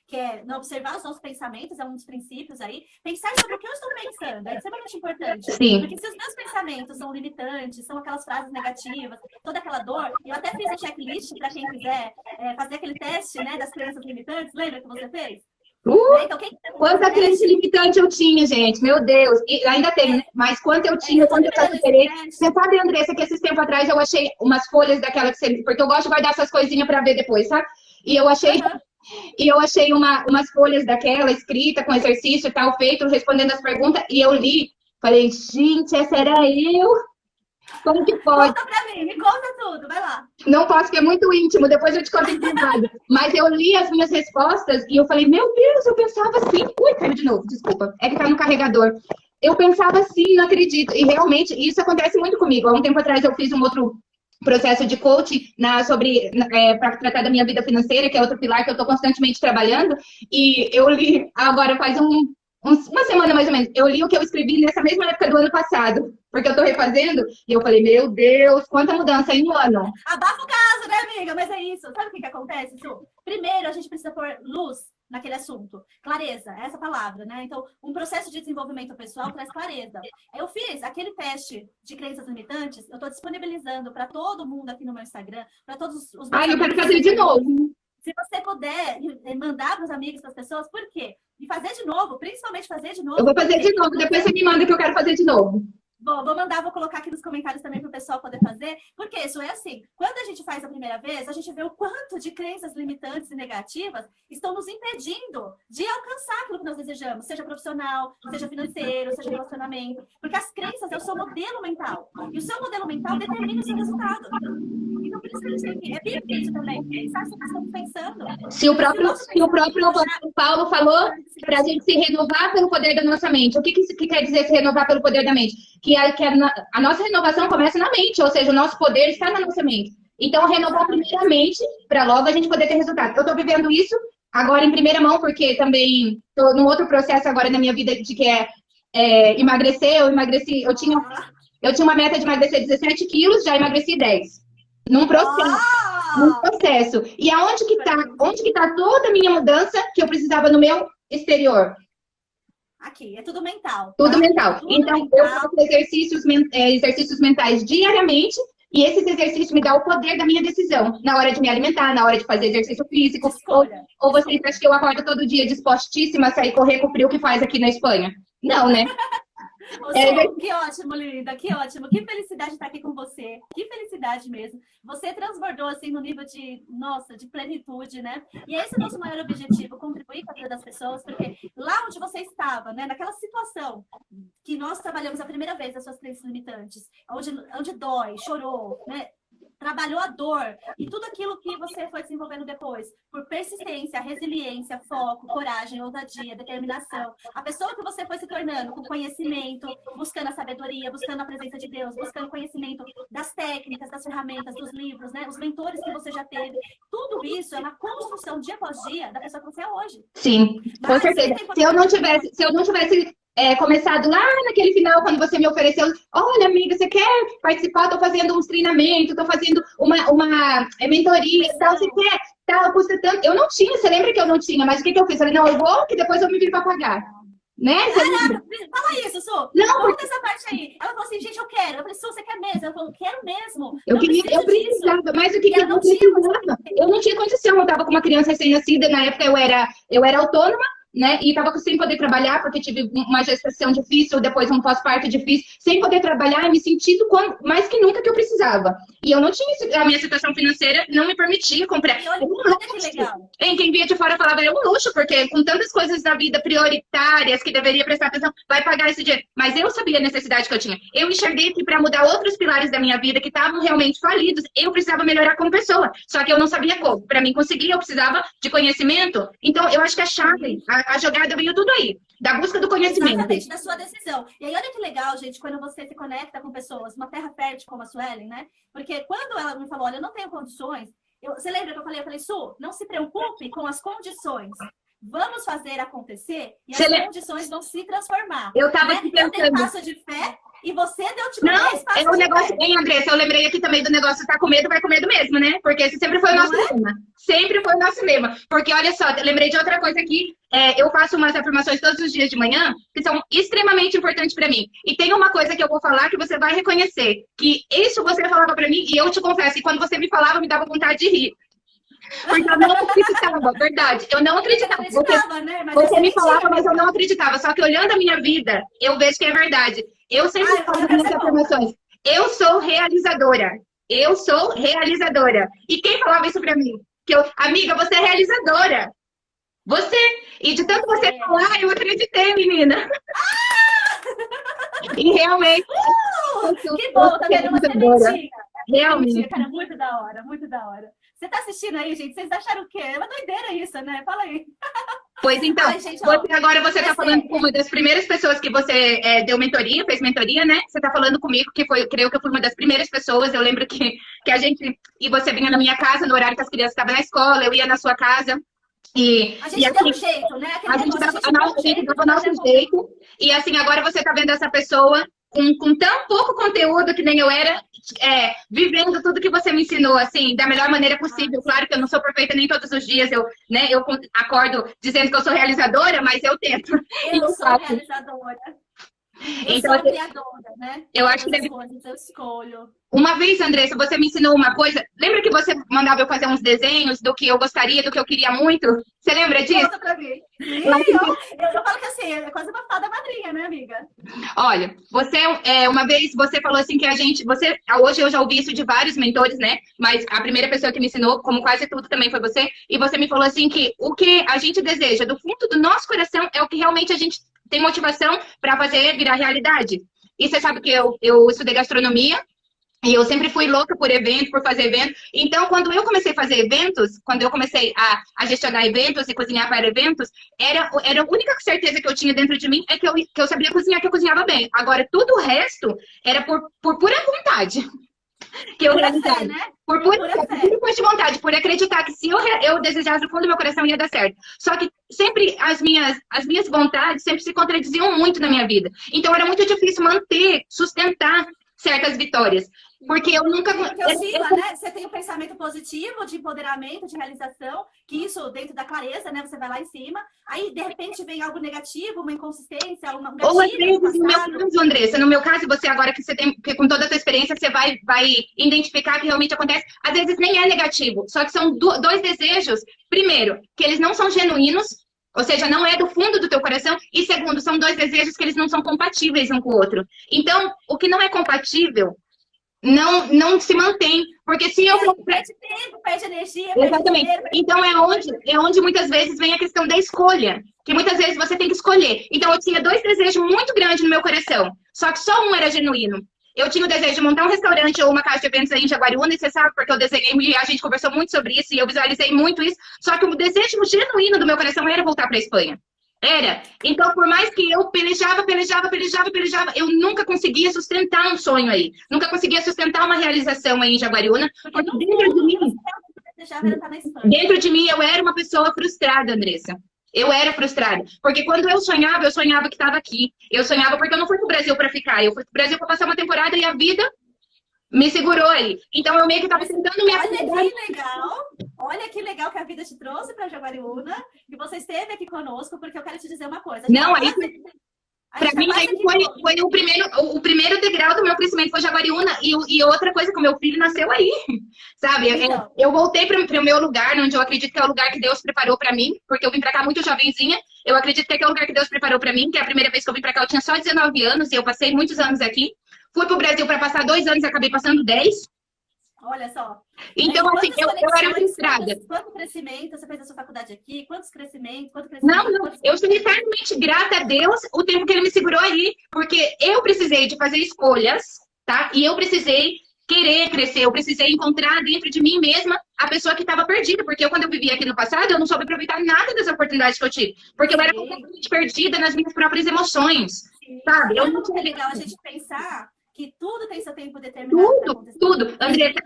A: que é não observar os nossos pensamentos, é um dos princípios aí. Pensar sobre o que eu estou pensando, é extremamente importante.
B: Sim.
A: Porque se os meus pensamentos são limitantes, são aquelas frases negativas, toda aquela dor, eu até fiz a checklist para quem quiser fazer aquele teste, né, das crenças limitantes, lembra que você fez?
B: Então, quanta crença limitante eu tinha, gente, meu Deus, e ainda tem, né? Mas quanto eu tinha, quanto eu já superei. Você sabe, Andressa, que esses tempos atrás eu achei umas folhas daquela que você... Porque eu gosto de guardar essas coisinhas para ver depois, sabe? E eu achei umas folhas daquela escrita com exercício e tal, feito, respondendo as perguntas, e eu li, falei, gente, essa era eu? Como que pode?
A: Conta pra mim, me conta tudo, vai lá.
B: Não posso, porque é muito íntimo, depois eu te conto em privado. Mas eu li as minhas respostas e eu falei, meu Deus, eu pensava assim. Ui, caiu de novo, desculpa. É que tá no carregador. Eu pensava assim, não acredito. E realmente, isso acontece muito comigo. Há um tempo atrás eu fiz um outro processo de coaching para tratar da minha vida financeira, que é outro pilar que eu estou constantemente trabalhando. E eu li, agora faz uma semana mais ou menos, eu li o que eu escrevi nessa mesma época do ano passado, porque eu tô refazendo, e eu falei, meu Deus, quanta mudança em um ano.
A: Abafa o caso, né, amiga? Mas é isso. Sabe o que acontece, Su? Primeiro, a gente precisa pôr luz naquele assunto. Clareza, essa palavra, né? Então, um processo de desenvolvimento pessoal traz clareza. Eu fiz aquele teste de crenças limitantes, eu tô disponibilizando para todo mundo aqui no meu Instagram, para todos os meus
B: eu quero fazer de novo.
A: Se você puder mandar para os amigos, para as pessoas, por quê? E fazer de novo, principalmente fazer de novo.
B: Eu vou fazer de novo, depois você me manda que eu quero fazer de novo.
A: Bom, vou mandar, vou colocar aqui nos comentários também para o pessoal poder fazer, porque isso é assim, quando a gente faz a primeira vez, a gente vê o quanto de crenças limitantes e negativas estão nos impedindo de alcançar aquilo que nós desejamos, seja profissional, seja financeiro, seja relacionamento, porque as crenças é o seu modelo mental, e o seu modelo mental determina o seu resultado. Então, por isso que a gente tem que, é bíblico isso também, pensar sobre o que estamos pensando.
B: Se o próprio Paulo falou para a gente se renovar pelo poder da nossa mente, o que quer dizer se renovar pelo poder da mente? Que a nossa renovação começa na mente, ou seja, o nosso poder está na nossa mente. Então, renovar primeiramente, para logo a gente poder ter resultado. Eu estou vivendo isso agora em primeira mão, porque também estou num outro processo agora na minha vida de que emagrecer. Eu emagreci, eu tinha Eu tinha uma meta de emagrecer 17 quilos, já emagreci 10. Num processo. Num processo. E onde que tá toda a minha mudança que eu precisava no meu exterior?
A: Aqui, é tudo mental.
B: Tudo
A: tá?
B: mental.
A: Tudo
B: Então,
A: mental.
B: eu faço exercícios mentais diariamente, e esses exercícios me dão o poder da minha decisão, na hora de me alimentar, na hora de fazer exercício físico. Ou vocês acham que eu acordo todo dia dispostíssima a sair correr com o frio que faz aqui na Espanha? Não, né?
A: Que ótimo, linda, que ótimo. Que felicidade estar aqui com você. Que felicidade mesmo. Você transbordou assim no nível de, nossa, de plenitude, né? E esse é o nosso maior objetivo, contribuir com a vida das pessoas, porque lá onde você estava, né, naquela situação que nós trabalhamos a primeira vez as suas crenças limitantes, onde dói, chorou, né? Trabalhou a dor e tudo aquilo que você foi desenvolvendo depois, por persistência, resiliência, foco, coragem, ousadia, determinação. A pessoa que você foi se tornando com conhecimento, buscando a sabedoria, buscando a presença de Deus, buscando conhecimento das técnicas, das ferramentas, dos livros, né? Os mentores que você já teve. Tudo isso é uma construção dia após dia da pessoa que você é hoje.
B: Sim, com certeza. Se eu não tivesse começado lá naquele final, quando você me ofereceu, olha, amiga, você quer participar? Estou fazendo uns treinamentos, estou fazendo uma mentoria e tal, você quer? Tal, custa tanto. Eu não tinha, você lembra que eu não tinha, mas o que eu fiz? Falei, não, eu vou, que depois eu me viro para pagar. Né?
A: Caraca, fala isso, Su.
B: Não,
A: conta essa parte aí. Ela falou assim, gente, eu quero. Eu falei, Su, você quer mesmo? Ela falou, quero mesmo.
B: Eu precisava, mas o que eu precisava? Eu não tinha condição, eu estava com uma criança recém-nascida, na época eu era autônoma, né? E estava sem poder trabalhar, porque tive uma gestação difícil, depois um pós-parto difícil, sem poder trabalhar e me sentindo mais que nunca que eu precisava. E eu não tinha, a minha situação financeira não me permitia comprar.
A: E olha que legal.
B: Quem via de fora falava, é um luxo, porque com tantas coisas da vida prioritárias que deveria prestar atenção, vai pagar esse dinheiro. Mas eu sabia a necessidade que eu tinha. Eu enxerguei que para mudar outros pilares da minha vida que estavam realmente falidos, eu precisava melhorar como pessoa. Só que eu não sabia como. Para mim conseguir, eu precisava de conhecimento. Então, eu acho que a chave, a jogada veio tudo aí, da busca do conhecimento.
A: Exatamente, da sua decisão. E aí, olha que legal, gente, quando você se conecta com pessoas, uma terra fértil como a Suelen, né? Porque quando ela me falou, olha, eu não tenho condições, você lembra que eu falei? Eu falei, Su, não se preocupe com as condições. Vamos fazer acontecer e as condições vão se transformar.
B: Eu estava
A: né? Eu dei passo de fé e você deu tipo 10 passos de fé.
B: Não, é o negócio, hein, Andressa? Eu lembrei aqui também do negócio, tá com medo, vai com medo mesmo, né? Porque esse sempre foi o nosso lema. Sempre foi o nosso lema. Porque, olha só, eu lembrei de outra coisa aqui. Eu faço umas afirmações todos os dias de manhã que são extremamente importantes para mim. E tem uma coisa que eu vou falar que você vai reconhecer. Que isso você falava para mim e eu te confesso que quando você me falava, me dava vontade de rir. Porque eu não acreditava, verdade. Eu não acreditava. Você me falava, mas eu não acreditava. Só que olhando a minha vida, eu vejo que é verdade. Eu sempre falo nas minhas afirmações. Eu sou realizadora. Eu sou realizadora. E quem falava isso pra mim? Amiga, você é realizadora. Você. E de tanto você falar, eu acreditei, menina. E realmente.
A: Que bom, tá vendo? Uma sementinha.
B: Realmente.
A: Cara, muito da hora, muito da hora. Você tá assistindo aí, gente? Vocês acharam o quê? É uma doideira isso, né? Fala aí.
B: Pois então, gente, agora você tá falando com uma das primeiras pessoas que você deu mentoria, fez mentoria, né? Você tá falando comigo, creio que eu fui uma das primeiras pessoas. Eu lembro que a gente... E você vinha na minha casa no horário que as crianças estavam na escola, eu ia na sua casa.
A: A gente deu um jeito, né?
B: A gente dava o nosso jeito. E assim, agora você tá vendo essa pessoa com tão pouco conteúdo que nem eu era, vivendo tudo que você me ensinou, assim, da melhor maneira possível. Claro que eu não sou perfeita nem todos os dias, eu acordo dizendo que eu sou realizadora, mas eu tento.
A: Eu sou realizadora. Eu sou criadora, né?
B: Eu acho que
A: eu escolho.
B: Uma vez, Andressa, você me ensinou uma coisa. Lembra que você mandava eu fazer uns desenhos do que eu gostaria, do que eu queria muito? Você lembra disso?
A: Conta pra mim. Eu falo que assim, é quase uma fada madrinha, né, amiga?
B: Olha, uma vez você falou assim que hoje eu já ouvi isso de vários mentores, né? Mas a primeira pessoa que me ensinou, como quase tudo, também foi você. E você me falou assim que o que a gente deseja do fundo do nosso coração é o que realmente a gente tem motivação para fazer virar realidade. E você sabe que eu estudei gastronomia. E eu sempre fui louca por evento, por fazer evento. Então, quando eu comecei a fazer eventos, quando eu comecei a gestionar eventos e cozinhar para eventos, era a única certeza que eu tinha dentro de mim é que eu sabia cozinhar, que eu cozinhava bem. Agora, tudo o resto era por pura vontade que eu realizava. Né? Por pura de vontade, por acreditar que se eu desejasse do fundo do meu coração ia dar certo. Só que sempre as minhas vontades sempre se contradiziam muito na minha vida. Então, era muito difícil manter, sustentar, certas vitórias. Porque eu nunca...
A: Porque oscila, né? Você tem o pensamento positivo de empoderamento, de realização, que isso dentro da clareza, né? Você vai lá em cima, aí de repente vem algo negativo, uma inconsistência, um gatilho.
B: Ou às vezes, no meu caso, Andressa, no meu caso, você agora que você tem, que com toda a sua experiência, você vai identificar que realmente acontece, às vezes nem é negativo, só que são dois desejos, primeiro, que eles não são genuínos, ou seja, não é do fundo do teu coração, e segundo, são dois desejos que eles não são compatíveis um com o outro. Então, o que não é compatível não se mantém, porque se eu...
A: Perde tempo, perde energia,
B: Exatamente.
A: Perde dinheiro,
B: então é onde muitas vezes vem a questão da escolha, que muitas vezes você tem que escolher. Então eu tinha dois desejos muito grandes no meu coração, só que só um era genuíno. Eu tinha o desejo de montar um restaurante ou uma casa de eventos aí em Jaguariúna, e você sabe porque eu desenhei, e a gente conversou muito sobre isso, e eu visualizei muito isso, só que o desejo genuíno do meu coração era voltar para a Espanha. Era. Então, por mais que eu pelejava, eu nunca conseguia sustentar um sonho aí. Nunca conseguia sustentar uma realização aí em Jaguariúna. Porque dentro de mim, eu era uma pessoa frustrada, Andressa. Eu era frustrada. Porque quando eu sonhava que estava aqui. Eu sonhava porque eu não fui pro Brasil para ficar. Eu fui pro Brasil para passar uma temporada e a vida me segurou aí. Então, eu meio que estava tentando me acordar.
A: Olha que legal que a vida te trouxe para Jaguariúna e você esteve aqui conosco, porque eu quero te dizer uma coisa.
B: Não, aí... Para mim, foi o primeiro degrau do meu crescimento, foi Jaguariúna. E outra coisa, que o meu filho nasceu aí, sabe? Então, eu voltei para o meu lugar, onde eu acredito que é o lugar que Deus preparou para mim, porque eu vim para cá muito jovenzinha. Eu acredito que é o lugar que Deus preparou para mim, que é a primeira vez que eu vim para cá, eu tinha só 19 anos, e eu passei muitos anos aqui. Fui para o Brasil para passar 2 anos e acabei passando 10.
A: Olha só.
B: Então, assim, eu era frustrada.
A: Quanto crescimento? Você fez a sua faculdade aqui? Quantos crescimentos?
B: Não, eu sou eternamente grata a Deus o tempo que Ele me segurou aí, porque eu precisei de fazer escolhas, tá? E eu precisei querer crescer, eu precisei encontrar dentro de mim mesma a pessoa que estava perdida, porque quando eu vivia aqui no passado, eu não soube aproveitar nada das oportunidades que eu tive, porque eu era completamente perdida nas minhas próprias emoções, sabe?
A: Eu não tinha legal a gente pensar que tudo tem seu tempo determinado.
B: Tudo. Andressa,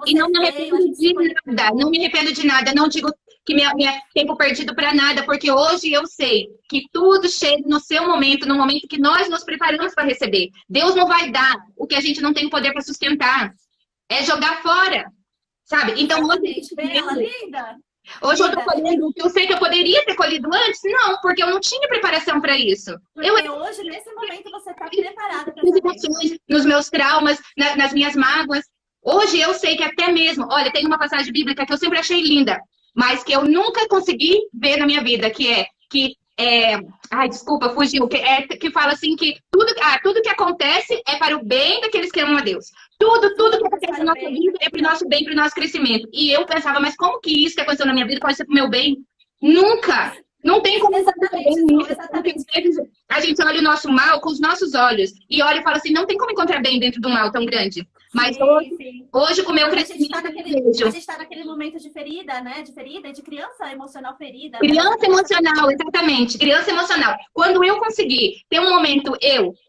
B: e não me arrependo de nada, não me arrependo de nada, não digo que minha tempo perdido para nada, porque hoje eu sei que tudo chega no seu momento, no momento que nós nos preparamos para receber. Deus não vai dar o que a gente não tem poder para sustentar. É jogar fora, sabe? Então, hoje eu tô colhendo o que eu sei que eu poderia ter colhido antes? Não, porque eu não tinha preparação para isso.
A: Hoje, nesse momento, você está preparada para
B: isso. Nos meus traumas, nas minhas mágoas. Hoje eu sei que até mesmo, olha, tem uma passagem bíblica que eu sempre achei linda, mas que eu nunca consegui ver na minha vida, ai, desculpa, fugiu, que fala assim que tudo que acontece é para o bem daqueles que amam a Deus. Tudo que acontece na nossa vida é para o nosso bem, para o nosso crescimento. E eu pensava, mas como que isso que aconteceu na minha vida pode ser para o meu bem? Nunca! Não tem como a gente olha o nosso mal com os nossos olhos e olha e fala assim, não tem como encontrar bem dentro de um mal tão grande. Mas hoje com o meu crescimento...
A: A gente está naquele momento de ferida, né? De ferida e de criança emocional ferida.
B: Criança emocional, exatamente. Criança emocional. Quando eu consegui ter um momento,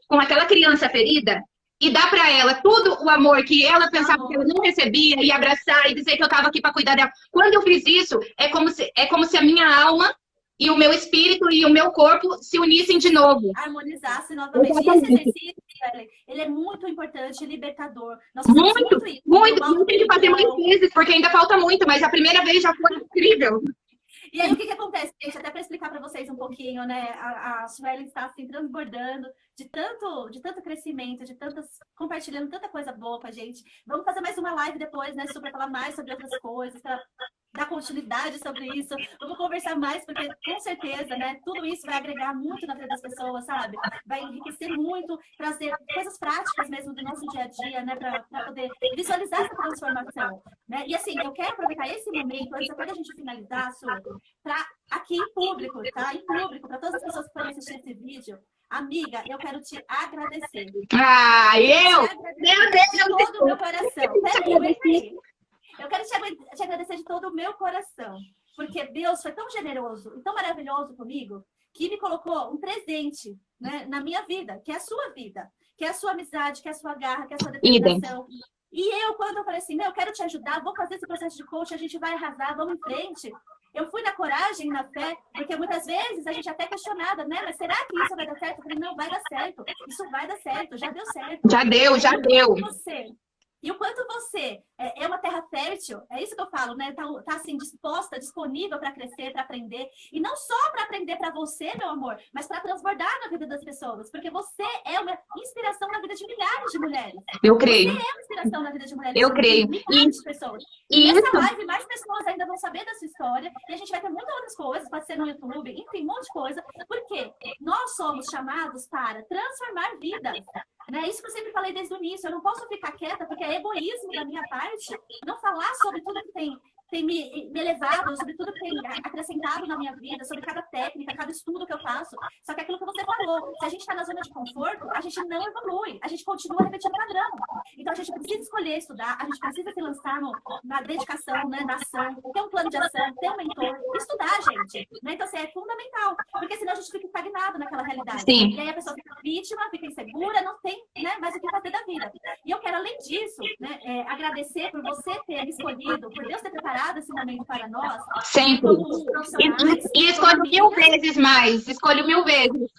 B: com aquela criança ferida, e dar para ela todo o amor que ela pensava que ela não recebia, e abraçar e dizer que eu estava aqui para cuidar dela. Quando eu fiz isso, é como se a minha alma e o meu espírito e o meu corpo se unissem de novo.
A: Harmonizasse novamente. E esse exercício, ele é muito importante, libertador.
B: Muito. Não tem que fazer mais vezes, porque ainda falta muito, mas a primeira vez já foi incrível.
A: E aí, o que acontece, gente? Até para explicar para vocês um pouquinho, né? A Suelen está assim, transbordando de tanto crescimento, compartilhando tanta coisa boa com a gente. Vamos fazer mais uma live depois, né, para falar mais sobre outras coisas, para dar continuidade sobre isso. Vamos conversar mais, porque com certeza, né, tudo isso vai agregar muito na vida das pessoas, sabe? Vai enriquecer muito, trazer coisas práticas mesmo do nosso dia a dia, né, para poder visualizar essa transformação, né? E assim, eu quero aproveitar esse momento, antes até da gente finalizar, para aqui em público, tá? Em público, para todas as pessoas que forem assistir esse vídeo. Amiga, eu quero te agradecer.
B: Meu Deus,
A: de todo o meu coração. Eu quero te agradecer de todo o meu coração, porque Deus foi tão generoso e tão maravilhoso comigo, que me colocou um presente, né, na minha vida, que é a sua vida, que é a sua amizade, que é a sua garra, que é a sua determinação. E quando eu falei assim, eu quero te ajudar, vou fazer esse processo de coaching, a gente vai arrasar, vamos em frente. Eu fui na coragem, na fé, porque muitas vezes a gente é até questionada, né? Mas será que isso vai dar certo? Eu falei, não, vai dar certo. Isso vai dar certo, já deu certo.
B: Já deu, já deu.
A: E o quanto você é uma terra fértil, é isso que eu falo, né? Tá assim, disposta, disponível para crescer, para aprender. E não só para aprender para você, meu amor, mas para transbordar na vida das pessoas. Porque você é uma inspiração na vida de milhares de mulheres.
B: Eu creio.
A: Você é uma inspiração na vida de mulheres.
B: Eu creio.
A: Milhares de pessoas. E nessa live, mais pessoas ainda vão saber da sua história. E a gente vai ter muitas outras coisas, pode ser no YouTube, enfim, um monte de coisa. Porque nós somos chamados para transformar vidas. Né? Isso que eu sempre falei desde o início. Eu não posso ficar quieta, porque é egoísmo da minha parte não falar sobre tudo que tem me elevado, sobre tudo que tem acrescentado na minha vida, sobre cada técnica, cada estudo que eu faço. Só que aquilo que você falou, se a gente está na zona de conforto, a gente não evolui, a gente continua repetindo o padrão. Então a gente precisa escolher estudar, a gente precisa se lançar na dedicação, né, na ação, ter um plano de ação, ter um mentor, estudar, gente. Né? Então, assim, é fundamental, porque senão a gente fica estagnado naquela realidade.
B: Sim.
A: E aí a pessoa fica vítima, fica insegura, não tem, né, mais o que fazer da vida. E eu quero, além disso, né, agradecer por você ter escolhido, por Deus ter preparado esse momento para nós.
B: Sempre. E escolho 1000 vezes mais. Escolho 1000 vezes.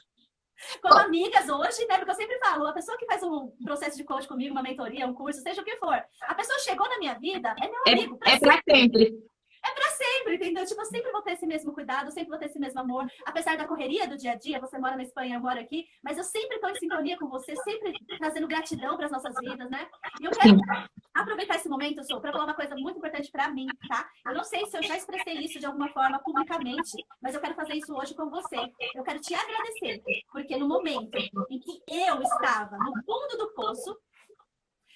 A: Como amigas hoje, né? Porque eu sempre falo, a pessoa que faz um processo de coach comigo, uma mentoria, um curso, seja o que for, a pessoa chegou na minha vida, é meu amigo.
B: É pra sempre.
A: É pra sempre, entendeu? Tipo, eu sempre vou ter esse mesmo cuidado, sempre vou ter esse mesmo amor. Apesar da correria do dia a dia, você mora na Espanha, eu moro aqui, mas eu sempre estou em sintonia com você, sempre trazendo gratidão para as nossas vidas, né? E eu quero aproveitar esse momento, Sô, para falar uma coisa muito importante para mim, tá? Eu não sei se eu já expressei isso de alguma forma publicamente, mas eu quero fazer isso hoje com você. Eu quero te agradecer, porque no momento em que eu estava no fundo do poço,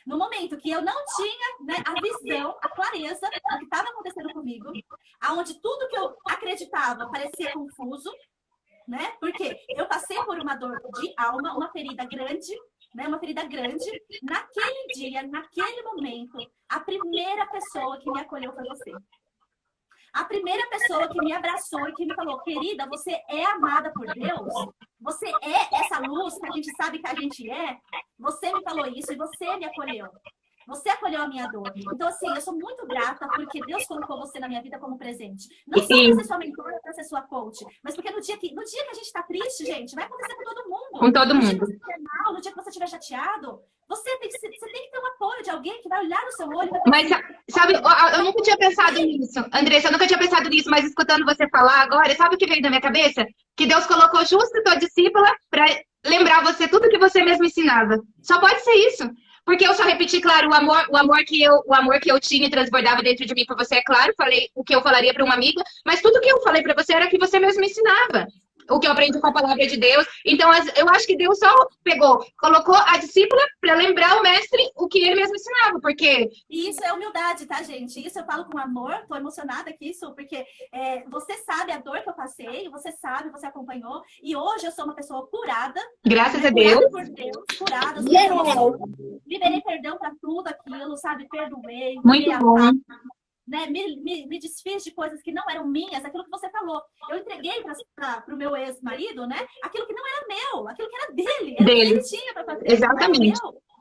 A: no momento que eu não tinha, né, a visão, a clareza do que estava acontecendo comigo, aonde tudo que eu acreditava parecia confuso, né? Porque eu passei por uma dor de alma, uma ferida grande, né? Uma ferida grande. Naquele dia, naquele momento, a primeira pessoa que me acolheu foi você. A primeira pessoa que me abraçou e que me falou, querida, você é amada por Deus? Você é essa luz que a gente sabe que a gente é? Você me falou isso e você me acolheu. Você acolheu a minha dor. Então, assim, eu sou muito grata porque Deus colocou você na minha vida como presente. Não só para ser sua mentora, para ser sua coach, mas porque no dia que a gente está triste, gente, vai acontecer com todo mundo.
B: Com todo mundo.
A: No dia que você estiver mal, no dia que você estiver chateado, você tem que ter um apoio de alguém que vai olhar no seu olho.
B: Mas, sabe, eu nunca tinha pensado nisso. Andressa, eu nunca tinha pensado nisso, mas escutando você falar agora, sabe o que veio na minha cabeça? Que Deus colocou justo tua discípula para lembrar você tudo que você mesmo ensinava. Só pode ser isso. Porque eu só repeti, claro, o amor que eu tinha e transbordava dentro de mim por você, é claro, falei o que eu falaria para uma amiga, mas tudo que eu falei para você era que você mesmo ensinava. O que eu aprendi com a palavra de Deus. Então, eu acho que Deus só colocou a discípula para lembrar o mestre o que ele mesmo ensinava, porque...
A: E isso é humildade, tá, gente? Isso eu falo com amor, tô emocionada aqui, isso, porque você sabe a dor que eu passei, você sabe, você acompanhou, e hoje eu sou uma pessoa curada.
B: Graças a Deus.
A: Curada por Deus, curada. Liberei perdão para tudo aquilo, sabe? Perdoei.
B: Muito bom.
A: Né, me desfiz de coisas que não eram minhas, aquilo que você falou. Eu entreguei para o meu ex-marido, né? Aquilo que não era meu, aquilo que era dele. Era dele. Que ele tinha para fazer.
B: Exatamente.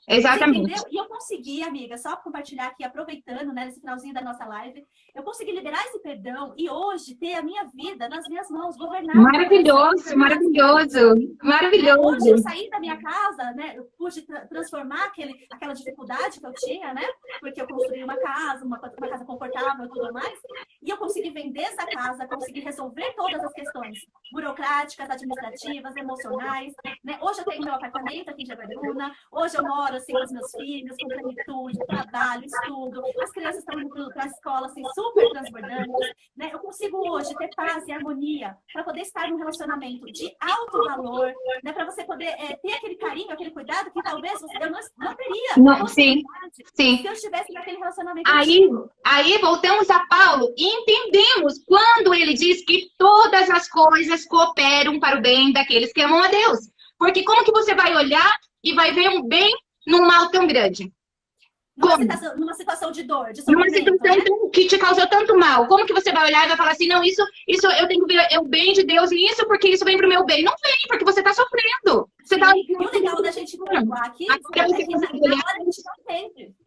B: Exatamente.
A: E eu consegui, amiga, só compartilhar aqui, aproveitando, né, nesse finalzinho da nossa live, eu consegui liberar esse perdão e hoje ter a minha vida nas minhas mãos, governar.
B: Maravilhoso, maravilhoso, maravilhoso.
A: Hoje eu saí da minha casa, né, eu pude transformar aquela dificuldade que eu tinha, né, porque eu construí uma casa confortável e tudo mais, e eu consegui vender essa casa, consegui resolver todas as questões burocráticas, administrativas, emocionais, né. Hoje eu tenho meu apartamento aqui em Jaguaruna, hoje eu moro assim com os meus filhos, com plenitude, trabalho, estudo, as crianças estão indo para a escola assim, super transbordantes, né? Eu consigo hoje ter paz e harmonia para poder estar num relacionamento de alto valor, né? Para você poder ter aquele carinho, aquele cuidado que talvez eu não teria.
B: Não, sim.
A: Se eu estivesse naquele relacionamento.
B: Aí voltamos a Paulo e entendemos quando ele diz que todas as coisas cooperam para o bem daqueles que amam a Deus. Porque como que você vai olhar e vai ver um bem num mal tão grande?
A: Numa situação de dor, de
B: numa situação que te causou tanto mal. Como que você vai olhar e vai falar assim, não, isso eu tenho que ver o bem de Deus nisso, porque isso vem pro meu bem. Não vem, porque você tá sofrendo. Você tá...
A: E o legal da gente pontuar aqui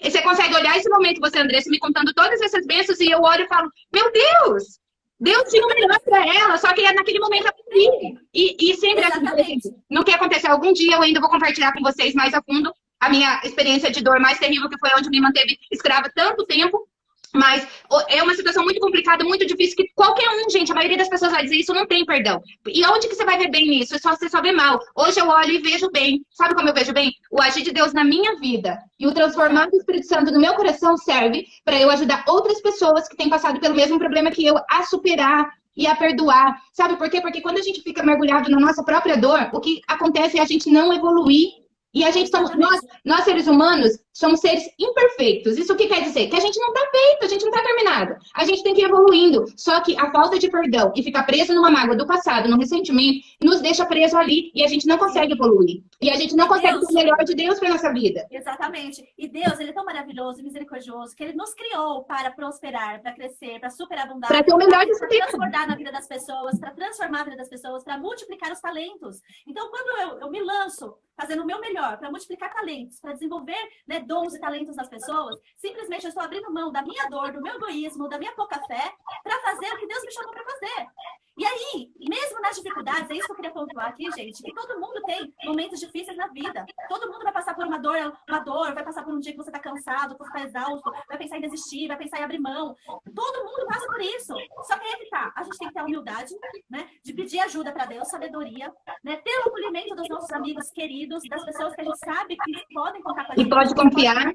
B: você consegue olhar esse momento, você, Andressa, me contando todas essas bênçãos, e eu olho e falo, meu Deus, Deus tinha o melhor para ela, só que naquele momento ela não quis. E sempre
A: Exatamente.
B: assim, no que acontecer algum dia, eu ainda vou compartilhar com vocês mais a fundo a minha experiência de dor mais terrível, que foi onde me manteve escrava tanto tempo. Mas é uma situação muito complicada, muito difícil, que qualquer um, gente, a maioria das pessoas vai dizer isso, não tem perdão. E onde que você vai ver bem nisso? Você só vê mal. Hoje eu olho e vejo bem. Sabe como eu vejo bem? O agir de Deus na minha vida e o transformar do Espírito Santo no meu coração serve para eu ajudar outras pessoas que têm passado pelo mesmo problema que eu a superar e a perdoar. Sabe por quê? Porque quando a gente fica mergulhado na nossa própria dor, o que acontece é a gente não evoluir. E a gente somos, nós seres humanos, somos seres imperfeitos. Isso o que quer dizer? Que a gente não está feito, a gente não está terminado. A gente tem que ir evoluindo. Só que a falta de perdão e ficar preso numa mágoa do passado, no ressentimento, nos deixa preso ali e a gente não consegue evoluir. E a gente não consegue ter o melhor de Deus para nossa vida.
A: Exatamente. E Deus, ele é tão maravilhoso e misericordioso que ele nos criou para prosperar, para crescer, para superabundar.
B: Para ter o melhor de
A: Para transbordar na vida das pessoas, para transformar a vida das pessoas, para multiplicar os talentos. Então, quando eu me lanço fazendo o meu melhor para multiplicar talentos, para desenvolver, né, dons e talentos nas pessoas, simplesmente eu estou abrindo mão da minha dor, do meu egoísmo, da minha pouca fé, para fazer o que Deus me chamou para fazer. E aí, mesmo nas dificuldades, é isso que eu queria pontuar aqui, gente, que todo mundo tem momentos difíceis na vida. Todo mundo vai passar por uma dor, vai passar por um dia que você está cansado, que você está exausto, vai pensar em desistir, vai pensar em abrir mão. Todo mundo passa por isso. Só que aí que tá, a gente tem que ter a humildade, né, de pedir ajuda para Deus, sabedoria, né, ter o acolhimento dos nossos amigos queridos, das pessoas que a gente sabe que podem contar com a gente.
B: E pode confiar.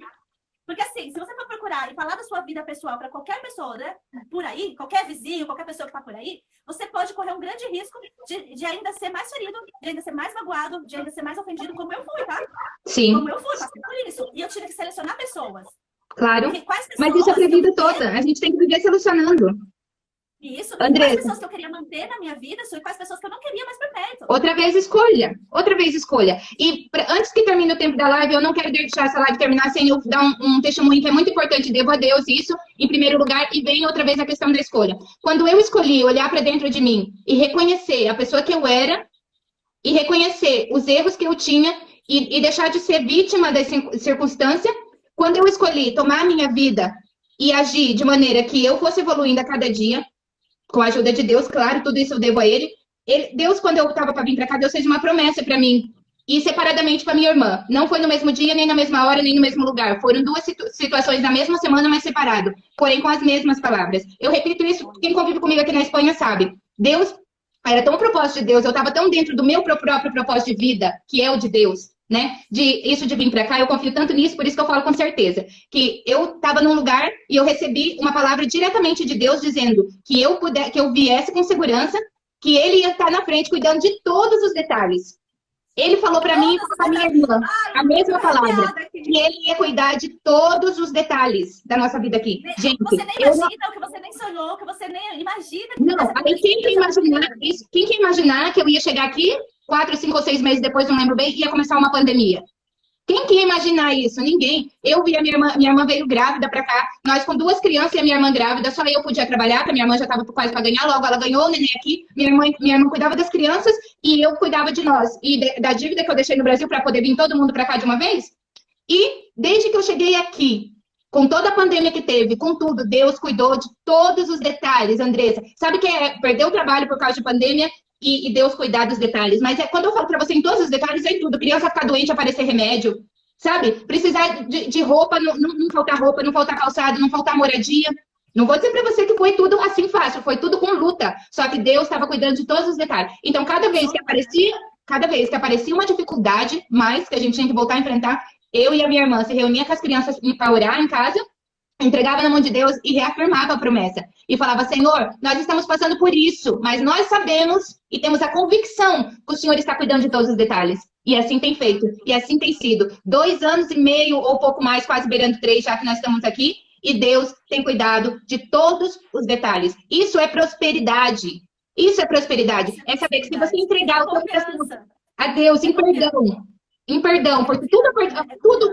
A: Porque assim, se você for procurar e falar da sua vida pessoal para qualquer pessoa, né, por aí, qualquer vizinho, qualquer pessoa que está por aí, você pode correr um grande risco de ainda ser mais ferido, de ainda ser mais magoado, de ainda ser mais ofendido, como eu fui, tá?
B: Sim.
A: Como eu fui, passei por isso. E eu tive que selecionar pessoas.
B: Claro. Mas isso é pra vida toda. A gente tem que viver selecionando.
A: Isso,
B: Andressa,
A: quais pessoas que eu queria manter na minha vida e quais pessoas que eu não queria mais por perto.
B: Outra vez escolha. Outra vez escolha. E antes que termine o tempo da live, eu não quero deixar essa live terminar sem eu dar um testemunho que é muito importante. Devo a Deus isso, em primeiro lugar, e vem outra vez a questão da escolha. Quando eu escolhi olhar para dentro de mim e reconhecer a pessoa que eu era, e reconhecer os erros que eu tinha, e deixar de ser vítima da circunstância, quando eu escolhi tomar a minha vida e agir de maneira que eu fosse evoluindo a cada dia, com a ajuda de Deus, claro, tudo isso eu devo a Ele. Deus, quando eu estava para vir para cá, Deus fez uma promessa para mim, e separadamente para minha irmã. Não foi no mesmo dia, nem na mesma hora, nem no mesmo lugar. Foram duas situações na mesma semana, mas separado, porém com as mesmas palavras. Eu repito isso, quem convive comigo aqui na Espanha sabe. Deus, era tão propósito de Deus, eu estava tão dentro do meu próprio propósito de vida, que é o de Deus, né? Isso de vir para cá, eu confio tanto nisso, por isso que eu falo com certeza. Que eu estava num lugar e eu recebi uma palavra diretamente de Deus dizendo que eu viesse com segurança, que Ele ia estar na frente cuidando de todos os detalhes. Ele falou para mim e para minha irmã a mesma palavra, que Ele ia cuidar de todos os detalhes da nossa vida aqui. Gente,
A: você nem imagina, o que você nem sonhou, o que você nem imagina.
B: Não, aí quem quer imaginar isso? Quem quer imaginar que eu ia chegar aqui 4, 5 ou 6 meses depois, não lembro bem, ia começar uma pandemia? Quem que ia imaginar isso? Ninguém. Eu vi a minha irmã veio grávida pra cá, nós com 2 crianças e a minha irmã grávida, só eu podia trabalhar, porque a minha irmã já estava quase para ganhar, logo ela ganhou o neném aqui, minha irmã cuidava das crianças e eu cuidava de nós. E da dívida que eu deixei no Brasil para poder vir todo mundo para cá de uma vez. E desde que eu cheguei aqui, com toda a pandemia que teve, com tudo, Deus cuidou de todos os detalhes, Andressa. Sabe que é perder o trabalho por causa de pandemia e Deus cuidar dos detalhes? Mas quando eu falo para você em todos os detalhes, é em tudo. Criança ficar doente, aparecer remédio, sabe? Precisar de roupa, não faltar roupa, não faltar calçado, não faltar moradia. Não vou dizer para você que foi tudo assim fácil, foi tudo com luta. Só que Deus estava cuidando de todos os detalhes. Então, cada vez que aparecia uma dificuldade, mais que a gente tinha que voltar a enfrentar, eu e a minha irmã se reunia com as crianças para orar em casa, entregava na mão de Deus e reafirmava a promessa. E falava, Senhor, nós estamos passando por isso, mas nós sabemos e temos a convicção que o Senhor está cuidando de todos os detalhes. E assim tem feito, e assim tem sido. 2 anos e meio ou pouco mais, quase beirando 3, já que nós estamos aqui, e Deus tem cuidado de todos os detalhes. Isso é prosperidade. Isso é prosperidade. É saber que se você entregar o seu coração a Deus em perdão, porque tudo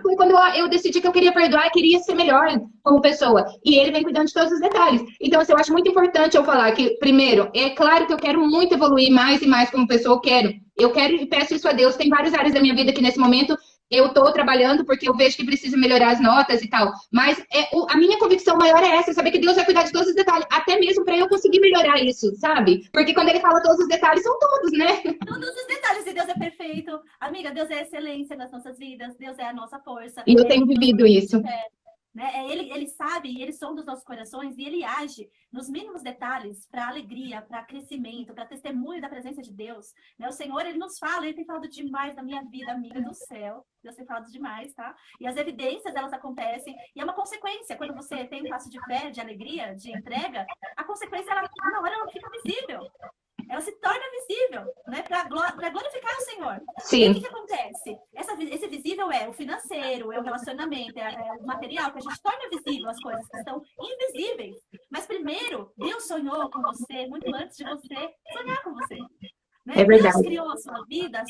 B: foi quando eu decidi que eu queria perdoar, queria ser melhor como pessoa. E Ele vem cuidando de todos os detalhes. Então, assim, eu acho muito importante eu falar que, primeiro, é claro que eu quero muito evoluir mais e mais como pessoa, eu quero e peço isso a Deus. Tem várias áreas da minha vida que nesse momento eu estou trabalhando porque eu vejo que preciso melhorar as notas e tal. Mas a minha convicção maior é essa, saber que Deus vai cuidar de todos os detalhes, até mesmo para eu conseguir melhorar isso, sabe? Porque quando ele fala todos os detalhes, são todos, né?
A: Todos os detalhes, e Deus é perfeito. Amiga, Deus é excelência nas nossas vidas, Deus é a nossa força.
B: E eu tenho vivido isso.
A: Né? Ele sabe, ele sonda os nossos corações e ele age nos mínimos detalhes para alegria, para crescimento, para testemunho da presença de Deus. Né? O Senhor, ele nos fala, ele tem falado demais da minha vida, amiga do céu. Deus tem falado demais, tá? E as evidências, elas acontecem, e é uma consequência. Quando você tem um passo de fé, de alegria, de entrega, a consequência, na hora, ela fica visível. Ela se torna visível, né? Para glorificar o Senhor.
B: Sim.
A: E o que acontece? Esse visível é o financeiro, é o relacionamento, é o material, que a gente torna visível as coisas que estão invisíveis. Mas primeiro, Deus sonhou com você muito antes de você sonhar com você. Né?
B: É verdade.
A: Deus criou a sua vida,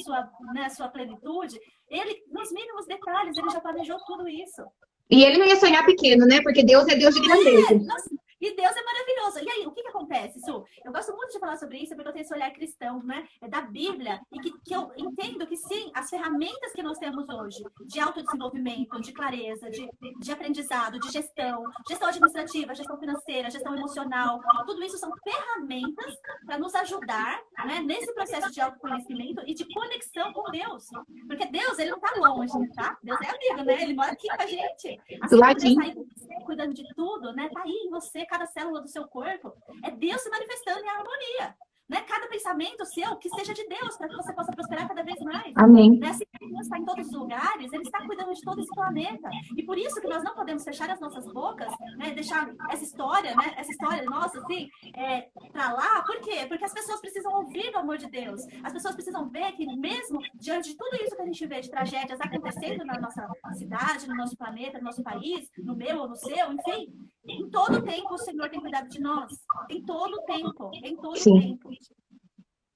A: a sua plenitude. Ele, nos mínimos detalhes, ele já planejou tudo isso.
B: E ele não ia sonhar pequeno, né? Porque Deus é Deus de grandeza.
A: Nossa, e Deus é maravilhoso. E aí, o que acontece, Su? Eu gosto muito de falar sobre isso, porque eu tenho esse olhar cristão, né? É da Bíblia, e que eu entendo que, sim, as ferramentas que nós temos hoje, de autodesenvolvimento, de clareza, de aprendizado, de gestão administrativa, gestão financeira, gestão emocional, tudo isso são ferramentas para nos ajudar, né, nesse processo de autoconhecimento e de conexão com Deus. Porque Deus, ele não está longe, tá? Deus é amigo, né? Ele mora aqui com a gente.
B: Do ladinho.
A: Tá aí com você, cuidando de tudo, né? Tá aí em você, cada célula do seu corpo. É Deus se manifestando em harmonia. Né? Cada pensamento seu que seja de Deus, para que você possa prosperar cada vez mais.
B: Amém.
A: Né? Se Deus está em todos os lugares, Ele está cuidando de todo esse planeta. E por isso que nós não podemos fechar as nossas bocas, né? Deixar essa história, né? Essa história nossa, assim, para lá. Por quê? Porque as pessoas precisam ouvir do amor de Deus. As pessoas precisam ver que mesmo diante de tudo isso que a gente vê de tragédias acontecendo na nossa cidade, no nosso planeta, no nosso país, no meu ou no seu, enfim, em todo tempo o Senhor tem cuidado de nós. Em todo tempo. Em todo tempo.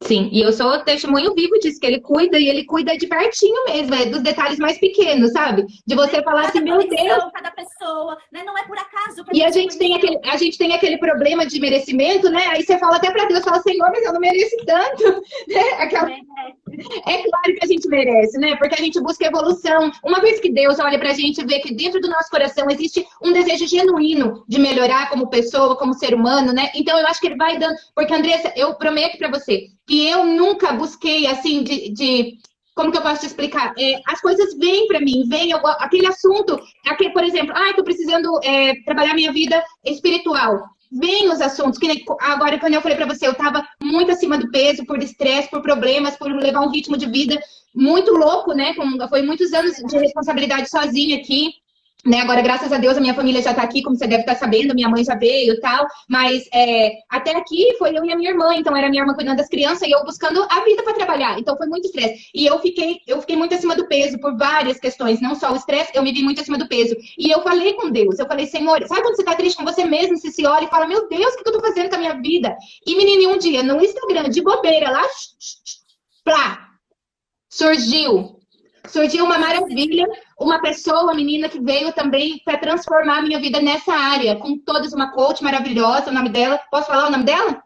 B: Sim, e eu sou testemunho vivo disso, que ele cuida, e ele cuida de pertinho mesmo, dos detalhes mais pequenos, sabe? De você falar assim, meu Deus...
A: Cada pessoa, né? Não é por acaso.
B: E a gente tem aquele problema de merecimento, né? Aí você fala até para Deus, fala, Senhor, mas eu não mereço tanto. Né? É claro que a gente merece, né? Porque a gente busca evolução. Uma vez que Deus olha pra gente e vê que dentro do nosso coração existe um desejo genuíno de melhorar como pessoa, como ser humano, né? Então eu acho que ele vai dando... Porque, Andressa, eu prometo para você que eu nunca busquei, assim, como que eu posso te explicar? As coisas vêm para mim, aquele assunto, por exemplo, tô precisando trabalhar minha vida espiritual. Vem os assuntos, que nem agora, quando eu falei para você, eu estava muito acima do peso, por estresse, por problemas, por levar um ritmo de vida muito louco, né? Foi muitos anos de responsabilidade sozinha aqui. Né? Agora, graças a Deus, a minha família já está aqui, como você deve estar sabendo, minha mãe já veio e tal, mas até aqui foi eu e a minha irmã, então era minha irmã cuidando das crianças e eu buscando a vida para trabalhar, então foi muito estresse. E eu fiquei muito acima do peso por várias questões, não só o estresse, eu me vi muito acima do peso. E eu falei com Deus, eu falei, Senhor, sabe quando você está triste com você mesmo, você se olha e fala, meu Deus, o que eu estou fazendo com a minha vida? E, menina, um dia, no Instagram, de bobeira, lá, plá, surgiu uma maravilha, uma pessoa, uma menina que veio também para transformar a minha vida nessa área, com todas, uma coach maravilhosa, o nome dela, posso falar o nome dela?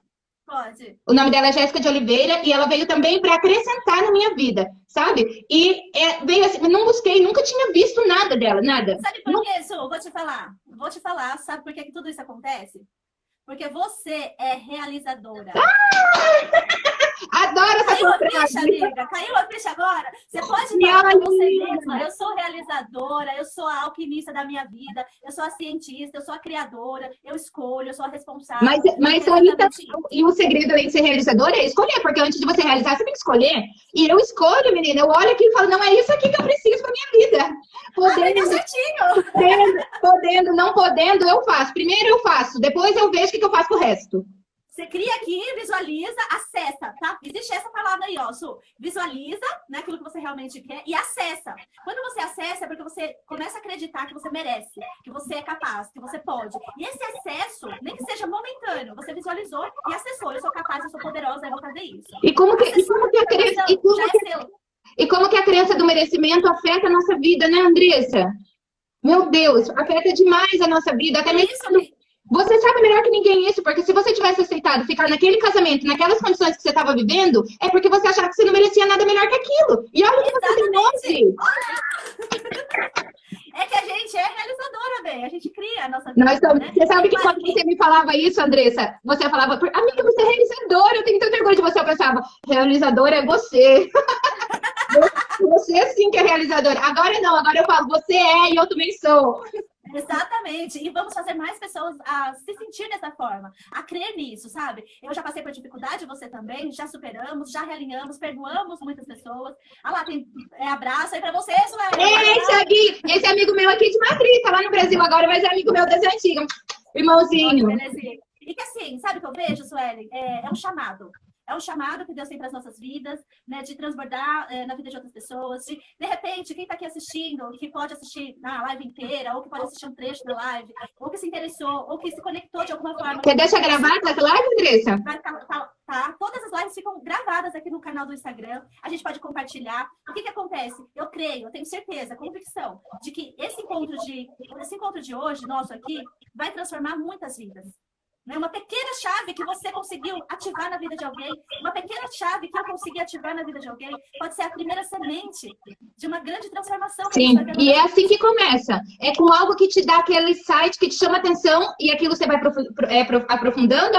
A: Pode.
B: O nome dela é Jéssica de Oliveira, e ela veio também para acrescentar na minha vida, sabe? E veio assim, não busquei, nunca tinha visto nada dela, nada.
A: Sabe por quê, Su? Vou te falar, sabe por que tudo isso acontece? Porque você é realizadora.
B: Adoro essa
A: Caiu a ficha, amiga. Caiu a ficha agora. Você pode falar para você mesma. Eu sou realizadora, eu sou a alquimista da minha vida, eu sou a cientista, eu sou a criadora, eu escolho, eu sou a responsável.
B: Mas aí tá, e o segredo aí de ser realizadora é escolher, porque antes de você realizar, você tem que escolher. E eu escolho, menina. Eu olho aqui e falo, não é isso aqui que eu preciso para minha vida. Podendo, não podendo, eu faço. Primeiro eu faço, depois eu vejo o que eu faço com o resto.
A: Você cria aqui, visualiza, acessa, tá? Existe essa palavra aí, ó, Su. Visualiza, né, aquilo que você realmente quer e acessa. Quando você acessa, é porque você começa a acreditar que você merece, que você é capaz, que você pode. E esse acesso, nem que seja momentâneo, você visualizou e acessou. Eu sou capaz, eu sou poderosa, eu vou fazer isso.
B: E como que a crença do merecimento afeta a nossa vida, né, Andressa? Meu Deus, afeta demais a nossa vida. Até mesmo Você sabe melhor que ninguém isso, porque se você tivesse aceitado ficar naquele casamento, naquelas condições que você estava vivendo, é porque você achava que você não merecia nada melhor que aquilo. E olha o que você tem hoje.
A: É que a gente é realizadora, bem. A gente cria a nossa vida.
B: Nós estamos...
A: Né?
B: Você sabe que quando você me falava isso, Andressa, você falava, amiga, você é realizadora, eu tenho tanto orgulho de você. Eu pensava, realizadora é você. Você sim que é realizadora. Agora não, agora eu falo, você é e eu também sou.
A: Exatamente. E vamos fazer mais pessoas a se sentir dessa forma, a crer nisso, sabe? Eu já passei por dificuldade, você também, já superamos, já realinhamos, perdoamos muitas pessoas. Ah lá, tem abraço aí pra vocês,
B: Sueli. Esse amigo meu aqui de Madrid, tá lá no Brasil agora, mas é amigo meu das antigas. Irmãozinho.
A: E que assim, sabe o que eu vejo, Sueli? É um chamado. É um chamado que Deus tem para as nossas vidas, né, de transbordar na vida de outras pessoas. De repente, quem está aqui assistindo, que pode assistir na live inteira, ou que pode assistir um trecho da live, ou que se interessou, ou que se conectou de alguma forma.
B: Você deixa gravada as lives, Andressa?
A: Tá. Todas as lives ficam gravadas aqui no canal do Instagram. A gente pode compartilhar. O que acontece? Eu creio, eu tenho certeza, convicção, de que esse encontro de hoje, nosso aqui, vai transformar muitas vidas. Uma pequena chave que você conseguiu ativar na vida de alguém, uma pequena chave que eu consegui ativar na vida de alguém, pode ser a primeira semente de uma grande transformação.
B: Sim, e é assim que começa. É com algo que te dá aquele insight que te chama atenção e aquilo você vai aprofundando.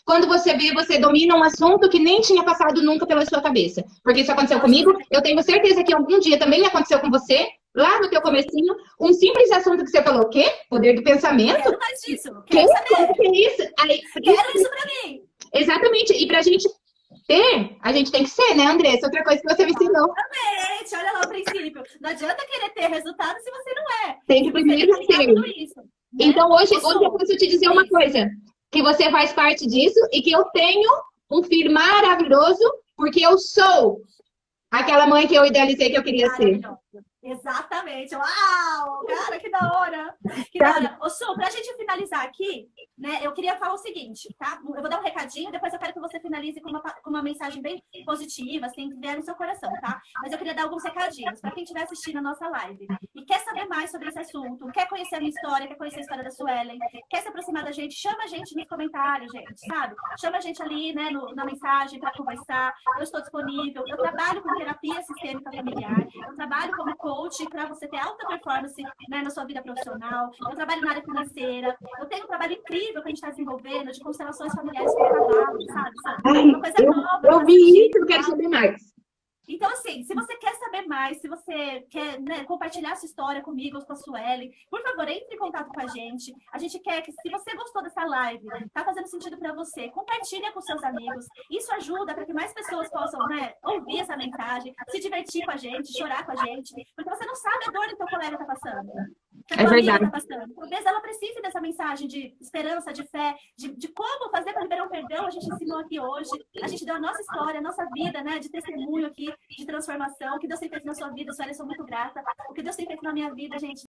B: Quando você vê, você domina um assunto que nem tinha passado nunca pela sua cabeça. Porque isso aconteceu comigo, eu tenho certeza que algum dia também aconteceu com você. Lá no teu comecinho, um simples assunto que você falou, o quê? Poder do pensamento?
A: Quero mais disso. Quero saber.
B: Que é isso? Aí,
A: quero isso pra mim.
B: Exatamente. E pra gente ter, a gente tem que ser, né, Andressa? Outra coisa que você me ensinou.
A: Exatamente. Olha lá o princípio. Não adianta querer ter resultado se você não é.
B: Tem que primeiro ser. Isso, né? Então, hoje eu posso te dizer uma coisa. Que você faz parte disso e que eu tenho um filho maravilhoso porque eu sou aquela mãe que eu idealizei que eu queria ser.
A: Exatamente. Uau! Cara, que da hora! Que da hora. Ô, Su, pra gente finalizar aqui, né, eu queria falar o seguinte, tá? Eu vou dar um recadinho, depois eu quero que você finalize com uma mensagem bem positiva, assim, que vier no seu coração, tá? Mas eu queria dar alguns recadinhos para quem estiver assistindo a nossa live e quer saber mais sobre esse assunto, quer conhecer a minha história, quer conhecer a história da Suelen, quer se aproximar da gente, chama a gente nos comentários, gente, sabe? Chama a gente ali, né, na mensagem para conversar. Eu estou disponível. Eu trabalho com terapia sistêmica familiar, eu trabalho como coach para você ter alta performance, né, na sua vida profissional. Eu trabalho na área financeira. Eu tenho um trabalho incrível que a gente está desenvolvendo de constelações familiares com cavalos, sabe? Uma coisa nova.
B: Eu vi isso, eu quero saber mais.
A: Então, assim, se você quer saber mais, se você quer, né, compartilhar a sua história comigo ou com a Suelen, por favor, entre em contato com a gente. A gente quer que, se você gostou dessa live, tá fazendo sentido para você, compartilha com seus amigos. Isso ajuda para que mais pessoas possam, né, ouvir essa mensagem, se divertir com a gente, chorar com a gente, porque você não sabe a dor que teu colega tá passando. Que a tua amiga tá passando. Talvez ela precise dessa mensagem de esperança, de fé, de como fazer para liberar um perdão. A gente ensinou aqui hoje. A gente deu a nossa história, a nossa vida, né, de testemunho aqui, de transformação. O que Deus tem feito na sua vida, Suelen, eu sou muito grata. O que Deus tem feito na minha vida, gente,